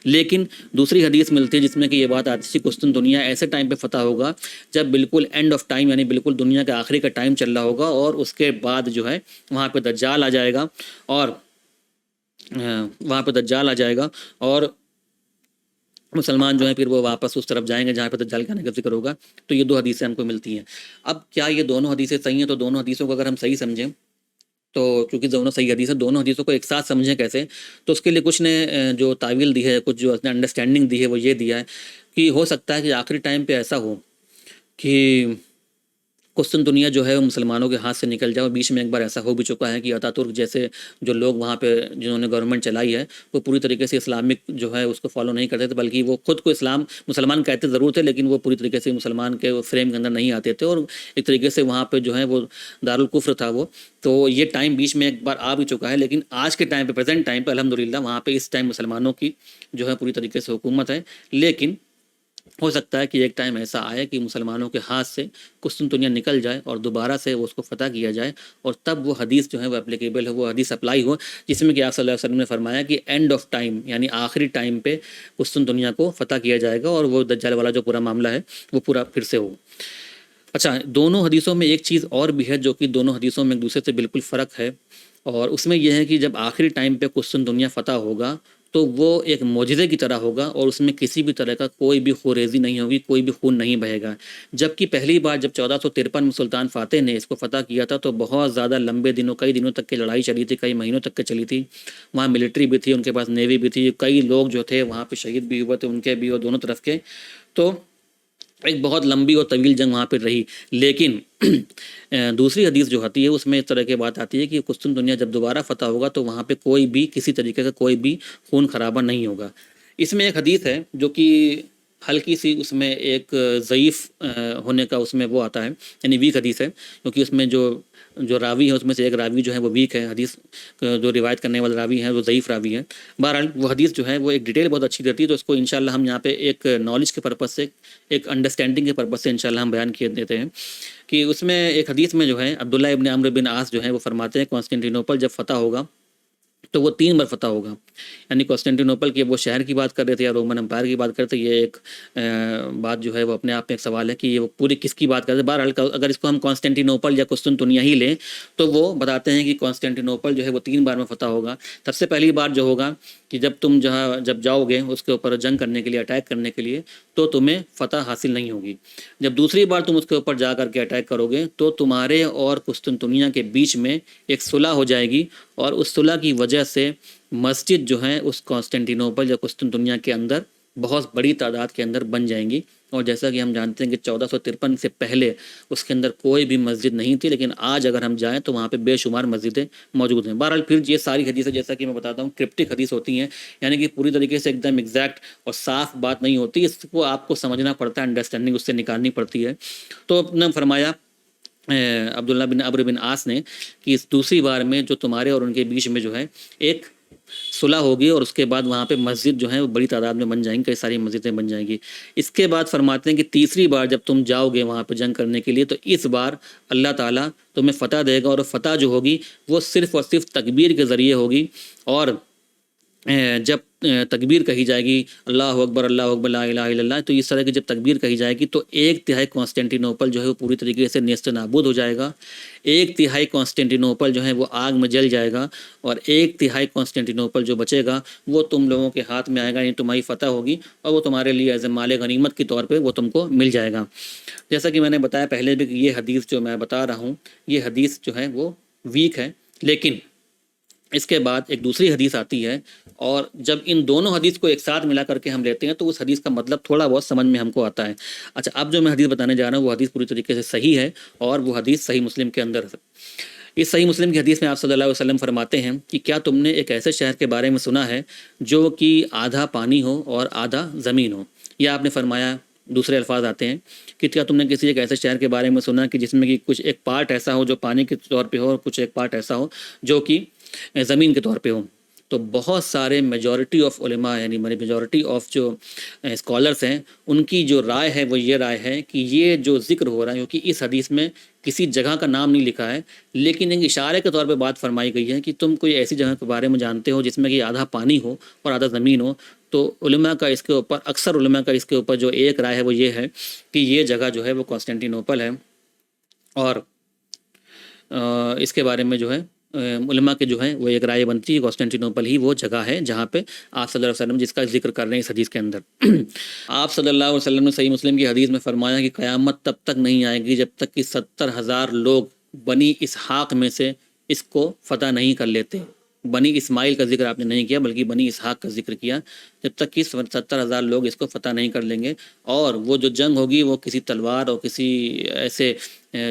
لیکن دوسری حدیث ملتی ہے جس میں کہ یہ بات آتی ہے قسطنطنیہ ایسے ٹائم پہ فتح ہوگا جب بالکل اینڈ آف ٹائم، یعنی بالکل دنیا کے آخری کا ٹائم چل رہا ہوگا، اور اس کے بعد جو ہے وہاں پہ دجال آ جائے گا، اور مسلمان جو ہیں پھر وہ واپس اس طرف جائیں گے جہاں پہ دجال کے آنے کا ذکر ہوگا۔ تو یہ دو حدیثیں ہم کو ملتی ہیں۔ اب کیا یہ دونوں حدیثیں صحیح ہیں؟ تو دونوں حدیثوں کو اگر ہم صحیح سمجھیں تو چونکہ دونوں صحیح حدیث ہیں، دونوں حدیثوں کو ایک ساتھ سمجھیں کیسے، تو اس کے لیے کچھ نے جو تعویل دی ہے، کچھ جو اس نے انڈرسٹینڈنگ دی ہے وہ یہ دیا ہے کہ ہو سکتا ہے کہ آخری ٹائم پہ ایسا ہو کہ قسطنطنیہ جو ہے وہ مسلمانوں کے ہاتھ سے نکل جائے. اور بیچ میں ایک بار ایسا ہو بھی چکا ہے کہ اتا ترک جیسے جو لوگ وہاں پہ جنہوں نے گورنمنٹ چلائی ہے وہ پوری طریقے سے اسلامک جو ہے اس کو فالو نہیں کرتے تھے، بلکہ وہ خود کو مسلمان کہتے ضرور تھے، لیکن وہ پوری طریقے سے مسلمان کے فریم کے اندر نہیں آتے تھے، اور ایک طریقے سے وہاں پہ جو ہے وہ دارالکفر تھا وہ. تو یہ ٹائم بیچ میں ایک بار آ بھی چکا ہے، لیکن آج کے ٹائم پہ پریزنٹ ٹائم پہ الحمدللہ وہاں پہ اس ٹائم مسلمانوں کی جو ہے پوری طریقے سے حکومت ہے. لیکن ہو سکتا ہے کہ ایک ٹائم ایسا آئے کہ مسلمانوں کے ہاتھ سے قسطنطنیہ نکل جائے اور دوبارہ سے وہ اس کو فتح کیا جائے، اور تب وہ حدیث جو ہے وہ اپلیکیبل ہے، وہ حدیث اپلائی ہو جس میں کہ آپ صلی اللہ علیہ وسلم نے فرمایا کہ اینڈ آف ٹائم یعنی آخری ٹائم پہ قسطنطنیہ کو فتح کیا جائے گا، اور وہ دجال والا جو پورا معاملہ ہے وہ پورا پھر سے ہو. اچھا، دونوں حدیثوں میں ایک چیز اور بھی ہے جو کہ دونوں حدیثوں میں ایک دوسرے سے بالکل فرق ہے، اور اس میں یہ ہے کہ جب آخری ٹائم پہ قسطنطنیہ فتح ہوگا تو وہ ایک معجزے کی طرح ہوگا، اور اس میں کسی بھی طرح کا کوئی بھی خوریزی نہیں ہوگی، کوئی بھی خون نہیں بہے گا. جبکہ پہلی بار جب 1453 میں سلطان فاتح نے اس کو فتح کیا تھا تو بہت زیادہ لمبے دنوں، کئی دنوں تک کی لڑائی چلی تھی، کئی مہینوں تک کی چلی تھی. وہاں ملٹری بھی تھی، ان کے پاس نیوی بھی تھی، کئی لوگ جو تھے وہاں پہ شہید بھی ہوئے تھے، ان کے بھی اور دونوں طرف کے. تو ایک بہت لمبی اور طویل جنگ وہاں پہ رہی. لیکن دوسری حدیث جو آتی ہے اس میں اس طرح کی بات آتی ہے کہ قسطنطنیہ جب دوبارہ فتح ہوگا تو وہاں پہ کوئی بھی کسی طریقے کا کوئی بھی خون خرابہ نہیں ہوگا. اس میں ایک حدیث ہے جو کہ ہلکی سی اس میں ایک ضعیف ہونے کا اس میں وہ آتا ہے، یعنی ویک حدیث ہے، کیونکہ اس میں جو راوی ہے اس میں سے ایک راوی جو ہے وہ ویک ہے، حدیث جو روایت کرنے والا راوی ہے وہ ضعیف راوی ہے. بہرحال وہ حدیث جو ہے وہ ایک ڈیٹیل بہت اچھی دیتی ہے، تو اس کو انشاءاللہ ہم یہاں پہ ایک نالج کے پرپس سے، ایک انڈرسٹینڈنگ کے پرپس سے انشاءاللہ ہم بیان کیے دیتے ہیں. کہ اس میں ایک حدیث میں جو ہے عبداللہ ابن عمرو بن عاص جو ہے وہ فرماتے ہیں قسطنطنیہ جب فتح ہوگا تو وہ 3 بار فتح ہوگا. یعنی قسطنطنیہ کے وہ شہر کی بات کر رہے تھے یا رومن امپائر کی بات کرتے، یہ ایک بات جو ہے وہ اپنے آپ میں ایک سوال ہے کہ یہ وہ پوری کس کی بات کرتے. بہرحال اگر اس کو ہم قسطنطنیہ یا قسطنطنیہ ہی لیں تو وہ بتاتے ہیں کہ قسطنطنیہ جو ہے وہ 3 بار میں فتح ہوگا. سب سے پہلی بار جو ہوگا کہ جب جاؤ گے اس کے اوپر جنگ کرنے کے لیے، اٹیک کرنے کے لیے، تو تمہیں فتح حاصل نہیں ہوگی. جب دوسری بار تم اس کے اوپر جا کر کے اٹیک کرو گے تو تمہارے اور قسطنطنیہ کے بیچ میں ایک صلح ہو جائے گی، اور اس صلح کی وجہ سے مسجد جو ہے اس قسطنطنیہ یا قسطنطنیہ کے اندر بہت بڑی تعداد کے اندر بن جائیں گی. اور جیسا کہ ہم جانتے ہیں کہ 1453 سے پہلے اس کے اندر کوئی بھی مسجد نہیں تھی، لیکن آج اگر ہم جائیں تو وہاں پہ بے شمار مسجدیں موجود ہیں. بہرحال پھر یہ ساری حدیثیں جیسا کہ میں بتاتا ہوں کرپٹک حدیث ہوتی ہیں، یعنی کہ پوری طریقے سے ایک دم ایگزیکٹ اور صاف بات نہیں ہوتی، اس کو آپ کو سمجھنا پڑتا ہے، انڈرسٹینڈنگ اس سے نکالنی پڑتی ہے. تو نے فرمایا عبداللہ بن عمرو بن عاص نے کہ اس دوسری بار میں جو تمہارے اور ان کے بیچ میں جو ہے ایک صلح ہوگی، اور اس کے بعد وہاں پہ مسجد جو ہے وہ بڑی تعداد میں بن جائیں گی، کئی ساری مسجدیں بن جائیں گی. اس کے بعد فرماتے ہیں کہ تیسری بار جب تم جاؤ گے وہاں پہ جنگ کرنے کے لیے تو اس بار اللہ تعالیٰ تمہیں فتح دے گا، اور فتح جو ہوگی وہ صرف اور صرف تکبیر کے ذریعے ہوگی. اور جب تکبیر کہی جائے گی اللہ اکبر لا الہ الا اللہ، تو اس طرح کی جب تکبیر کہی جائے گی تو 1/3 قسطنطنیہ جو ہے وہ پوری طریقے سے نیست و نابود ہو جائے گا. 1/3 قسطنطنیہ جو ہے وہ آگ میں جل جائے گا، اور 1/3 قسطنطنیہ جو بچے گا وہ تم لوگوں کے ہاتھ میں آئے گا، یعنی تمہاری فتح ہوگی، اور وہ تمہارے لیے ایز اے مال غنیمت کے طور پہ وہ تم کو مل جائے گا. جیسا کہ میں نے بتایا پہلے بھی کہ یہ حدیث جو میں بتا رہا ہوں یہ حدیث جو ہے وہ ویک ہے. لیکن اس کے بعد ایک دوسری حدیث آتی ہے، اور جب ان دونوں حدیث کو ایک ساتھ ملا کر کے ہم لیتے ہیں تو اس حدیث کا مطلب تھوڑا بہت سمجھ میں ہم کو آتا ہے. اچھا، اب جو میں حدیث بتانے جا رہا ہوں وہ حدیث پوری طریقے سے صحیح ہے، اور وہ حدیث صحیح مسلم کے اندر ہے. اس صحیح مسلم کی حدیث میں آپ صلی اللہ علیہ وسلم فرماتے ہیں کہ کیا تم نے ایک ایسے شہر کے بارے میں سنا ہے جو کہ آدھا پانی ہو اور آدھا زمین ہو؟ یا آپ نے فرمایا، دوسرے الفاظ آتے ہیں کہ کیا تم نے کسی ایک ایسے شہر کے بارے میں سنا کہ جس میں کہ کچھ ایک پارٹ ایسا ہو جو پانی کے طور پہ ہو، اور کچھ ایک پارٹ ایسا ہو جو کہ زمین کے طور پہ ہو؟ تو بہت سارے میجورٹی آف علماء، یعنی میجورٹی آف جو اسکالرس ہیں، ان کی جو رائے ہے وہ یہ رائے ہے کہ یہ جو ذکر ہو رہا ہے، کیونکہ اس حدیث میں کسی جگہ کا نام نہیں لکھا ہے، لیکن ایک اشارے کے طور پہ بات فرمائی گئی ہے کہ تم کوئی ایسی جگہ کے بارے میں جانتے ہو جس میں کہ آدھا پانی ہو اور آدھا زمین ہو. تو علماء کا اس کے اوپر، اکثر علماء کا اس کے اوپر جو ایک رائے ہے وہ یہ ہے کہ یہ جگہ جو ہے وہ قسطنطنیہ ہے. اور اس کے بارے میں جو ہے علماء کے جو ہے وہ ایک رائے بنتی ہے قسطنطنیہ ہی وہ جگہ ہے جہاں پہ آپ صلی اللہ علیہ وسلم جس کا ذکر کر رہے ہیں اس حدیث کے اندر. آپ صلی اللہ علیہ وسلم نے صحیح مسلم کی حدیث میں فرمایا کہ قیامت تب تک نہیں آئے گی جب تک کہ 70,000 لوگ بنی اسحاق میں سے اس کو فتح نہیں کر لیتے. بنی اسماعیل کا ذکر آپ نے نہیں کیا بلکہ بنی اسحاق کا ذکر کیا، جب تک کہ 70,000 لوگ اس کو فتح نہیں کر لیں گے۔ اور وہ جو جنگ ہوگی وہ کسی تلوار اور کسی ایسے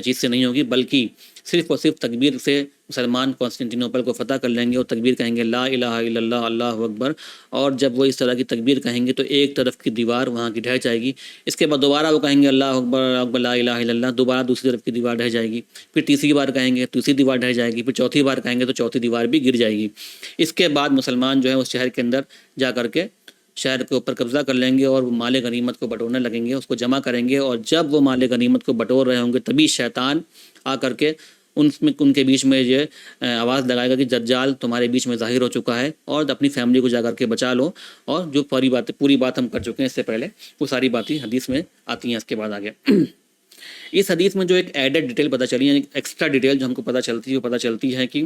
چیز سے نہیں ہوگی، بلکہ صرف اور صرف تکبیر سے مسلمان قسطنطنیپل کو فتح کر لیں گے، اور تکبیر کہیں گے لا الہ الا اللہ اللہ اکبر، اور جب وہ اس طرح کی تکبیر کہیں گے تو ایک طرف کی دیوار وہاں کی ڈھہ جائے گی، اس کے بعد دوبارہ وہ کہیں گے اللہ اکبر اکبر لا الہ الا اللہ، دوبارہ دوسری طرف کی دیوار ڈھہ جائے گی، پھر تیسری بار کہیں گے تیسری دیوار ڈھہ جائے گی، پھر چوتھی بار کہیں گے تو چوتھی دیوار بھی گر جائے گی۔ اس کے بعد مسلمان جو ہے اس شہر کے اندر جا کر کے شہر کے اوپر قبضہ کر لیں گے اور وہ مال غنیمت کو بٹورنے لگیں گے، اس کو جمع کریں گے، اور جب وہ مال غنیمت کو بٹور رہے ہوں گے تبھی شیطان آ کر کے ان کے بیچ میں یہ آواز لگائے گا کہ دجال تمہارے بیچ میں ظاہر ہو چکا ہے اور اپنی فیملی کو جا کر کے بچا لو، اور جو پوری بات ہم کر چکے ہیں اس سے پہلے، وہ ساری باتیں حدیث میں آتی ہیں اس کے بعد آگے۔ اس حدیث میں جو ایک ایڈڈ ڈیٹیل پتہ چلی، یعنی ایکسٹرا ڈیٹیل جو ہم کو پتہ چلتی ہے، وہ پتہ چلتی ہے کہ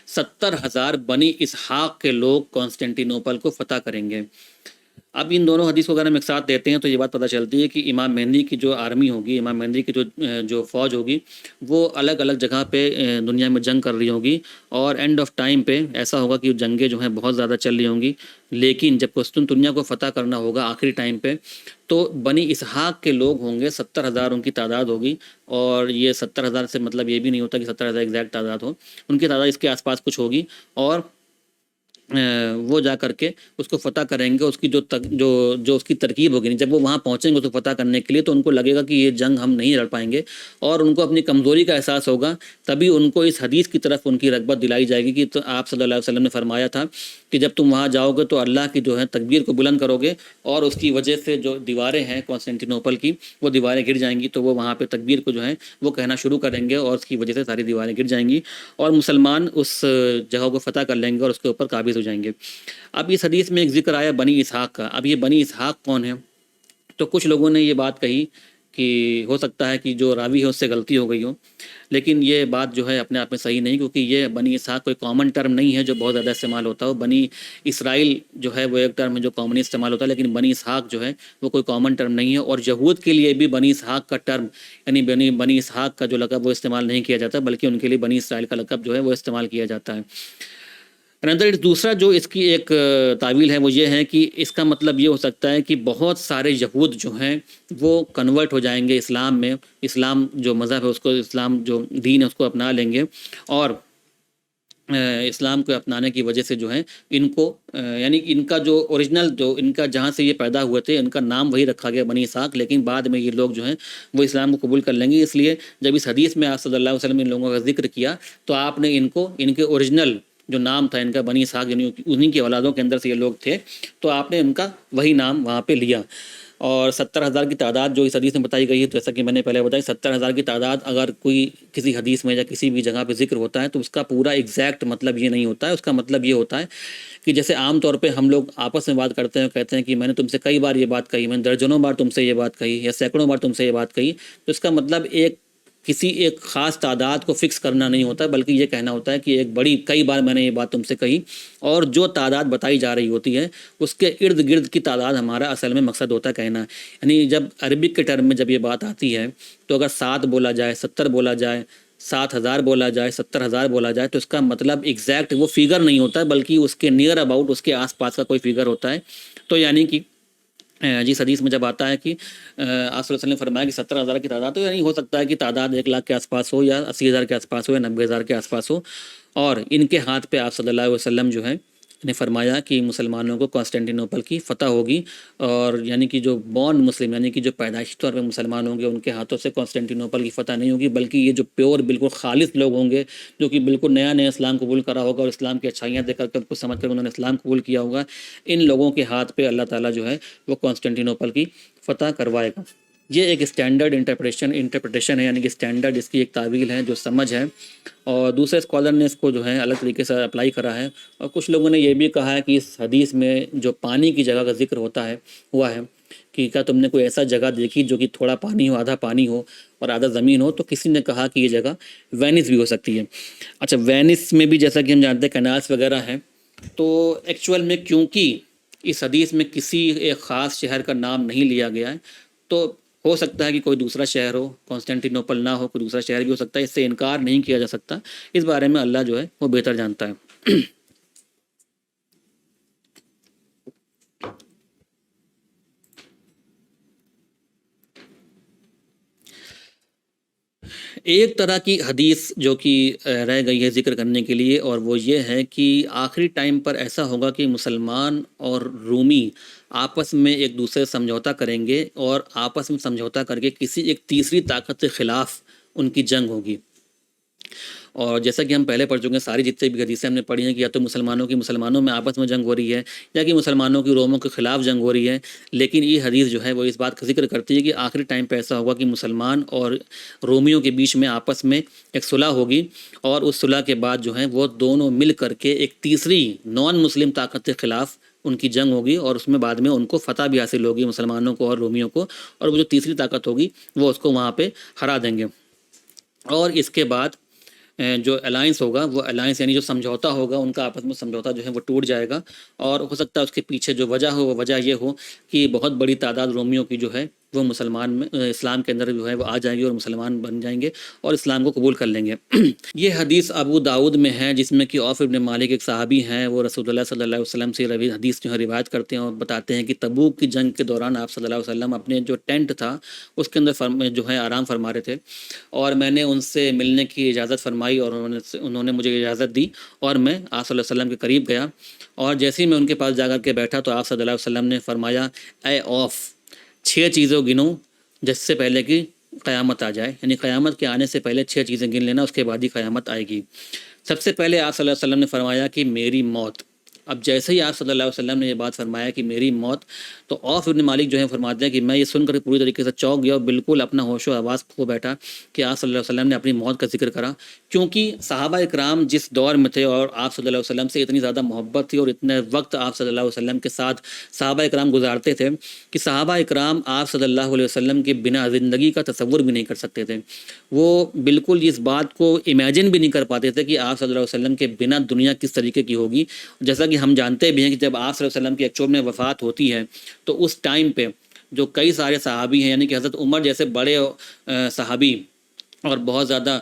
70,000 بنی اسحاق کے لوگ قسطنطنیپل کو فتح کریں گے۔ اب ان دونوں حدیث کو اگر ہم ایک ساتھ دیتے ہیں تو یہ بات پتہ چلتی ہے کہ امام مہدی کی جو آرمی ہوگی، امام مہدی کی جو فوج ہوگی، وہ الگ الگ جگہ پہ دنیا میں جنگ کر رہی ہوگی، اور اینڈ آف ٹائم پہ ایسا ہوگا کہ جنگیں جو ہیں بہت زیادہ چل رہی ہوں گی، لیکن جب قسطنطنیہ کو فتح کرنا ہوگا آخری ٹائم پہ، تو بنی اسحاق کے لوگ ہوں گے، 70,000 ان کی تعداد ہوگی، اور یہ 70,000 سے مطلب یہ بھی نہیں ہوتا کہ 70,000 ایگزیکٹ تعداد ہو، ان کی تعداد اس کے آس پاس کچھ ہوگی، اور وہ جا کر کے اس کو فتح کریں گے۔ اس کی جو اس کی ترکیب ہوگی، جب وہ وہاں پہنچیں گے اس کو فتح کرنے کے لیے، تو ان کو لگے گا کہ یہ جنگ ہم نہیں لڑ پائیں گے، اور ان کو اپنی کمزوری کا احساس ہوگا، تبھی ان کو اس حدیث کی طرف ان کی رغبت دلائی جائے گی کہ تو آپ صلی اللہ علیہ وسلم نے فرمایا تھا کہ جب تم وہاں جاؤ گے تو اللہ کی جو ہے تکبیر کو بلند کرو گے، اور اس کی وجہ سے جو دیواریں ہیں قسطنطنیپل کی، وہ دیواریں گر جائیں گی، تو وہ وہاں پہ تکبیر کو جو ہے وہ کہنا شروع کریں گے، اور اس کی وجہ سے ساری دیواریں گر جائیں گی، اور مسلمان اس جگہ کو فتح کر لیں گے اور اس کے اوپر قابض ہو جائیں گے۔ اب اس حدیث میں ایک ذکر آیا بنی اسحاق کا۔ اب یہ بنی اسحاق کون ہے؟ تو کچھ لوگوں نے یہ بات کہی کہ ہو سکتا ہے کہ جو راوی ہے اس سے غلطی ہو گئی ہو، لیکن یہ بات جو ہے اپنے آپ میں صحیح نہیں، کیونکہ یہ بنی اسحاق کوئی کامن ٹرم نہیں ہے جو بہت زیادہ استعمال ہوتا ہو۔ بنی اسرائیل جو ہے وہ ایک ٹرم ہے جو کامن استعمال ہوتا ہے، لیکن بنی اسحاق جو ہے وہ کوئی کامن ٹرم نہیں ہے، اور یہود کے لیے بھی بنی اسحاق کا ٹرم، یعنی بنی اسحاق کا جو لقب وہ استعمال نہیں کیا جاتا، بلکہ ان کے لیے بنی اسرائیل کا لقب جو ہے وہ استعمال کیا جاتا ہے۔ دوسرا جو اس کی ایک تعویل ہے وہ یہ ہے کہ اس کا مطلب یہ ہو سکتا ہے کہ بہت سارے یہود جو ہیں وہ کنورٹ ہو جائیں گے اسلام میں، اسلام جو مذہب ہے اس کو، اسلام جو دین ہے اس کو اپنا لیں گے، اور اسلام کو اپنانے کی وجہ سے جو ہے ان کو یعنی ان کا جو اوریجنل جو ان کا جہاں سے یہ پیدا ہوئے تھے ان کا نام وہی رکھا گیا بنی اسحاق، لیکن بعد میں یہ لوگ جو ہیں وہ اسلام کو قبول کر لیں گے۔ اس لیے جب اس حدیث میں آپ صلی اللہ علیہ وسلم ان لوگوں کا ذکر کیا تو آپ نے ان کو ان کے اوریجنل جو نام تھا ان کا بنی اسحاق، یعنی انہی کی اولادوں کے اندر سے یہ لوگ تھے، تو آپ نے ان کا وہی نام وہاں پہ لیا۔ اور 70,000 کی تعداد جو اس حدیث میں بتائی گئی ہے، تو جیسا کہ میں نے پہلے بتایا 70,000 کی تعداد اگر کوئی کسی حدیث میں یا کسی بھی جگہ پہ ذکر ہوتا ہے تو اس کا پورا ایگزیکٹ مطلب یہ نہیں ہوتا ہے۔ اس کا مطلب یہ ہوتا ہے کہ جیسے عام طور پہ ہم لوگ آپس میں بات کرتے ہیں، کہتے ہیں کہ میں نے تم سے کئی بار یہ بات کہی، میں نے درجنوں بار تم سے یہ بات کہی یا سینکڑوں بار تم سے یہ بات کہی، تو اس کا مطلب کسی ایک خاص تعداد کو فکس کرنا نہیں ہوتا، بلکہ یہ کہنا ہوتا ہے کہ کئی بار میں نے یہ بات تم سے کہی، اور جو تعداد بتائی جا رہی ہوتی ہے اس کے ارد گرد کی تعداد ہمارا اصل میں مقصد ہوتا ہے کہنا۔ یعنی جب عربک کے ٹرم میں جب یہ بات آتی ہے تو اگر 7 بولا جائے، 70 بولا جائے، 7,000 بولا جائے، 70,000 بولا جائے، تو اس کا مطلب ایگزیکٹ وہ فگر نہیں ہوتا ہے، بلکہ اس کے نیئر اباؤٹ، اس کے آس پاس کا کوئی فگر ہوتا ہے۔ تو یعنی کہ جس حدیث میں جب آتا ہے کہ آپ صلی اللہ علیہ وسلم نے فرمایا کہ 70,000 کی تعداد، تو یعنی ہو سکتا ہے کہ تعداد 1,00,000 کے آس پاس ہو، یا 80,000 کے آس پاس ہو، یا 90,000 کے آس پاس ہو، اور ان کے ہاتھ پہ آپ صلی اللہ علیہ وسلم جو ہے نے فرمایا کہ مسلمانوں کو قسطنطنیپل کی فتح ہوگی، اور یعنی کہ جو بورن مسلم، یعنی کہ جو پیدائشی طور پہ مسلمان ہوں گے، ان کے ہاتھوں سے قسطنطنیپل کی فتح نہیں ہوگی، بلکہ یہ جو پیور بالکل خالص لوگ ہوں گے، جو کہ بالکل نیا اسلام قبول کرا ہوگا اور اسلام کی اچھائیاں دیکھ کر کچھ سمجھ کر انہوں نے اسلام قبول کیا ہوگا، ان لوگوں کے ہاتھ پہ اللہ تعالیٰ جو ہے وہ قسطنطنیپل کی فتح کروائے گا۔ یہ ایک اسٹینڈرڈ انٹرپریٹیشن ہے، یعنی کہ اسٹینڈرڈ اس کی ایک تعویل ہے جو سمجھ ہے، اور دوسرے اسکالر نے اس کو جو ہے الگ طریقے سے اپلائی کرا ہے، اور کچھ لوگوں نے یہ بھی کہا ہے کہ اس حدیث میں جو پانی کی جگہ کا ذکر ہوا ہے کہ کیا تم نے کوئی ایسا جگہ دیکھی جو کہ تھوڑا پانی ہو، آدھا پانی ہو اور آدھا زمین ہو، تو کسی نے کہا کہ یہ جگہ وینس بھی ہو سکتی ہے۔ اچھا، وینس میں بھی جیسا کہ ہم جانتے ہیں کینالس وغیرہ ہیں، تو ایکچوئل میں کیونکہ اس حدیث میں کسی ایک خاص شہر کا نام نہیں لیا گیا ہے، تو ہو سکتا ہے کہ کوئی دوسرا شہر ہو، قسطنطنیپل نہ ہو، کوئی دوسرا شہر بھی ہو سکتا ہے، اس سے انکار نہیں کیا جا سکتا۔ اس بارے میں اللہ جو ہے وہ بہتر جانتا ہے۔ ایک طرح کی حدیث جو کہ رہ گئی ہے ذکر کرنے کے لیے، اور وہ یہ ہے کہ آخری ٹائم پر ایسا ہوگا کہ مسلمان اور رومی آپس میں ایک دوسرے سے سمجھوتا کریں گے، اور آپس میں سمجھوتا کر کے کسی ایک تیسری طاقت کے خلاف ان کی جنگ ہوگی۔ اور جیسا کہ ہم پہلے پڑھ چکے ہیں، ساری جتنے بھی حدیثیں ہم نے پڑھی ہیں کہ یا تو مسلمانوں میں آپس میں جنگ ہو رہی ہے، یا کہ مسلمانوں کی روموں کے خلاف جنگ ہو رہی ہے، لیکن یہ حدیث جو ہے وہ اس بات کا ذکر کرتی ہے کہ آخری ٹائم پہ ایسا ہوگا کہ مسلمان اور رومیوں کے بیچ میں آپس میں ایک صلح ہوگی، اور اس صلح کے بعد جو ہے وہ دونوں مل کر کے ایک تیسری نان مسلم طاقت کے خلاف ان کی جنگ ہوگی، اور اس میں بعد میں ان کو فتح بھی حاصل ہوگی، مسلمانوں کو اور رومیوں کو، اور وہ جو تیسری طاقت ہوگی وہ اس کو وہاں پہ ہرا دیں گے۔ اور اس کے بعد جو الائنس ہوگا، وہ الائنس یعنی جو سمجھوتا ہوگا ان کا آپس میں سمجھوتا جو ہے وہ ٹوٹ جائے گا، اور ہو سکتا ہے اس کے پیچھے جو وجہ ہو وہ وجہ یہ ہو کہ بہت بڑی تعداد رومیوں کی جو ہے وہ مسلمان میں اسلام کے اندر جو ہے وہ آ جائیں گے اور مسلمان بن جائیں گے اور اسلام کو قبول کر لیں گے۔ یہ حدیث ابو داؤد میں ہے، جس میں کہ عوف ابن مالک ایک صحابی ہیں، وہ رسول اللہ صلی اللہ علیہ وسلم سے حدیث جو ہے روایت کرتے ہیں اور بتاتے ہیں کہ تبوک کی جنگ کے دوران آپ صلی اللہ علیہ وسلم اپنے جو ٹینٹ تھا اس کے اندر جو ہے آرام فرما رہے تھے، اور میں نے ان سے ملنے کی اجازت فرمائی، اور انہوں نے مجھے اجازت دی، اور میں آپ صلی اللہ علیہ وسلم کے قریب گیا، اور جیسے ہی میں ان کے پاس جا کر کے بیٹھا تو آپ صلی اللہ علیہ وسلم نے فرمایا، اے عوف، 6 چیزوں گنو جس سے پہلے کہ قیامت آ جائے، یعنی قیامت کے آنے سے پہلے 6 چیزیں گن لینا، اس کے بعد ہی قیامت آئے گی۔ سب سے پہلے آپ صلی اللہ علیہ وسلم نے فرمایا کہ میری موت۔ اب جیسے ہی آپ صلی اللہ علیہ وسلم نے یہ بات فرمایا کہ میری موت، تو عوف بن مالک جو ہے فرماتے ہیں کہ میں یہ سن کر پوری طریقے سے چونک گیا اور بالکل اپنا ہوش و حواس کھو بیٹھا کہ آپ صلی اللہ علیہ وسلم نے اپنی موت کا ذکر کرا، کیونکہ صحابہ اکرام جس دور میں تھے اور آپ صلی اللہ علیہ وسلم سے اتنی زیادہ محبت تھی اور اتنے وقت آپ صلی اللہ علیہ وسلم کے ساتھ صحابہ اکرام گزارتے تھے کہ صحابہ اکرام آپ صلی اللہ علیہ وسلم کے بنا زندگی کا تصور بھی نہیں کر سکتے تھے۔ وہ بالکل اس بات کو امیجن بھی نہیں کر پاتے تھے کہ آپ صلی اللہ علیہ وسلم کے بنا دنیا کس طریقے کی ہوگی۔ جیسا کہ ہم جانتے بھی ہیں کہ جب آپ صلی اللہ علیہ وسلم کی ایکچوئل میں وفات ہوتی ہے تو اس ٹائم پہ جو کئی سارے صحابی ہیں، یعنی کہ حضرت عمر جیسے بڑے صحابی اور بہت زیادہ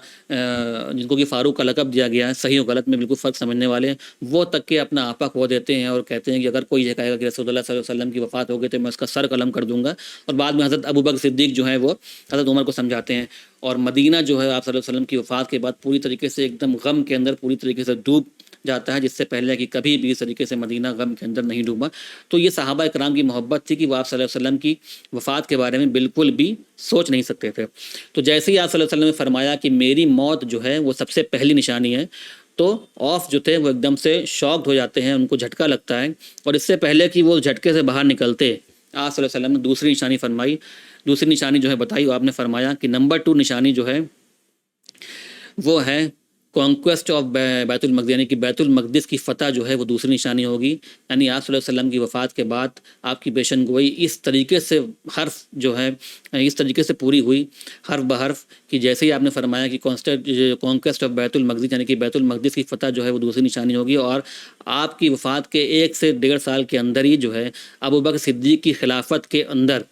جن کو کہ فاروق کا لقب دیا گیا ہے، صحیح و غلط میں بالکل فرق سمجھنے والے، وہ تک کہ اپنا آپا کھو دیتے ہیں اور کہتے ہیں کہ اگر کوئی یہ کہے گا کہ رسول اللہ صلی اللہ علیہ وسلم کی وفات ہو گئی تو میں اس کا سر قلم کر دوں گا، اور بعد میں حضرت ابوبکر صدیق جو ہیں وہ حضرت عمر کو سمجھاتے ہیں، اور مدینہ جو ہے آپ صلی اللہ علیہ وسلم کی وفات کے بعد پوری طریقے سے ایک دم غم کے اندر پوری طریقے سے ڈوب جاتا ہے، جس سے پہلے کہ کبھی بھی اس طریقے سے مدینہ غم کے اندر نہیں ڈوبا۔ تو یہ صحابہ اکرام کی محبت تھی کہ وہ آپ صلی اللہ علیہ وسلم کی وفات کے بارے میں بالکل بھی سوچ نہیں سکتے تھے۔ تو جیسے ہی آپ صلی اللہ علیہ وسلم نے فرمایا کہ میری موت جو ہے وہ سب سے پہلی نشانی ہے، تو عوف جو تھے وہ ایک دم سے شاکڈ ہو جاتے ہیں، ان کو جھٹکا لگتا ہے، اور اس سے پہلے کہ وہ جھٹکے سے باہر نکلتے آپ صلی اللہ علیہ وسلم نے دوسری نشانی فرمائی، دوسری نشانی جو ہے بتائی، آپ نے فرمایا کہ نمبر 2 نشانی جو ہے وہ ہے کانکویسٹ آف بیت المقدس، یعنی کہ بیت المقدس کی فتح جو ہے وہ دوسری نشانی ہوگی۔ یعنی آپ صلی اللہ علیہ وسلم کی وفات کے بعد آپ کی پیشن گوئی اس طریقے سے حرف جو ہے اس طریقے سے پوری ہوئی حرف بحرف کہ جیسے ہی آپ نے فرمایا کہ کانکویسٹ آف بیت المقدس، یعنی کہ بیت المقدس کی فتح جو ہے وہ دوسری نشانی ہوگی، اور آپ کی وفات کے 1 سے 1.5 سال کے اندر ہی جو ہے ابوبکر صدیق کی خلافت کے اندر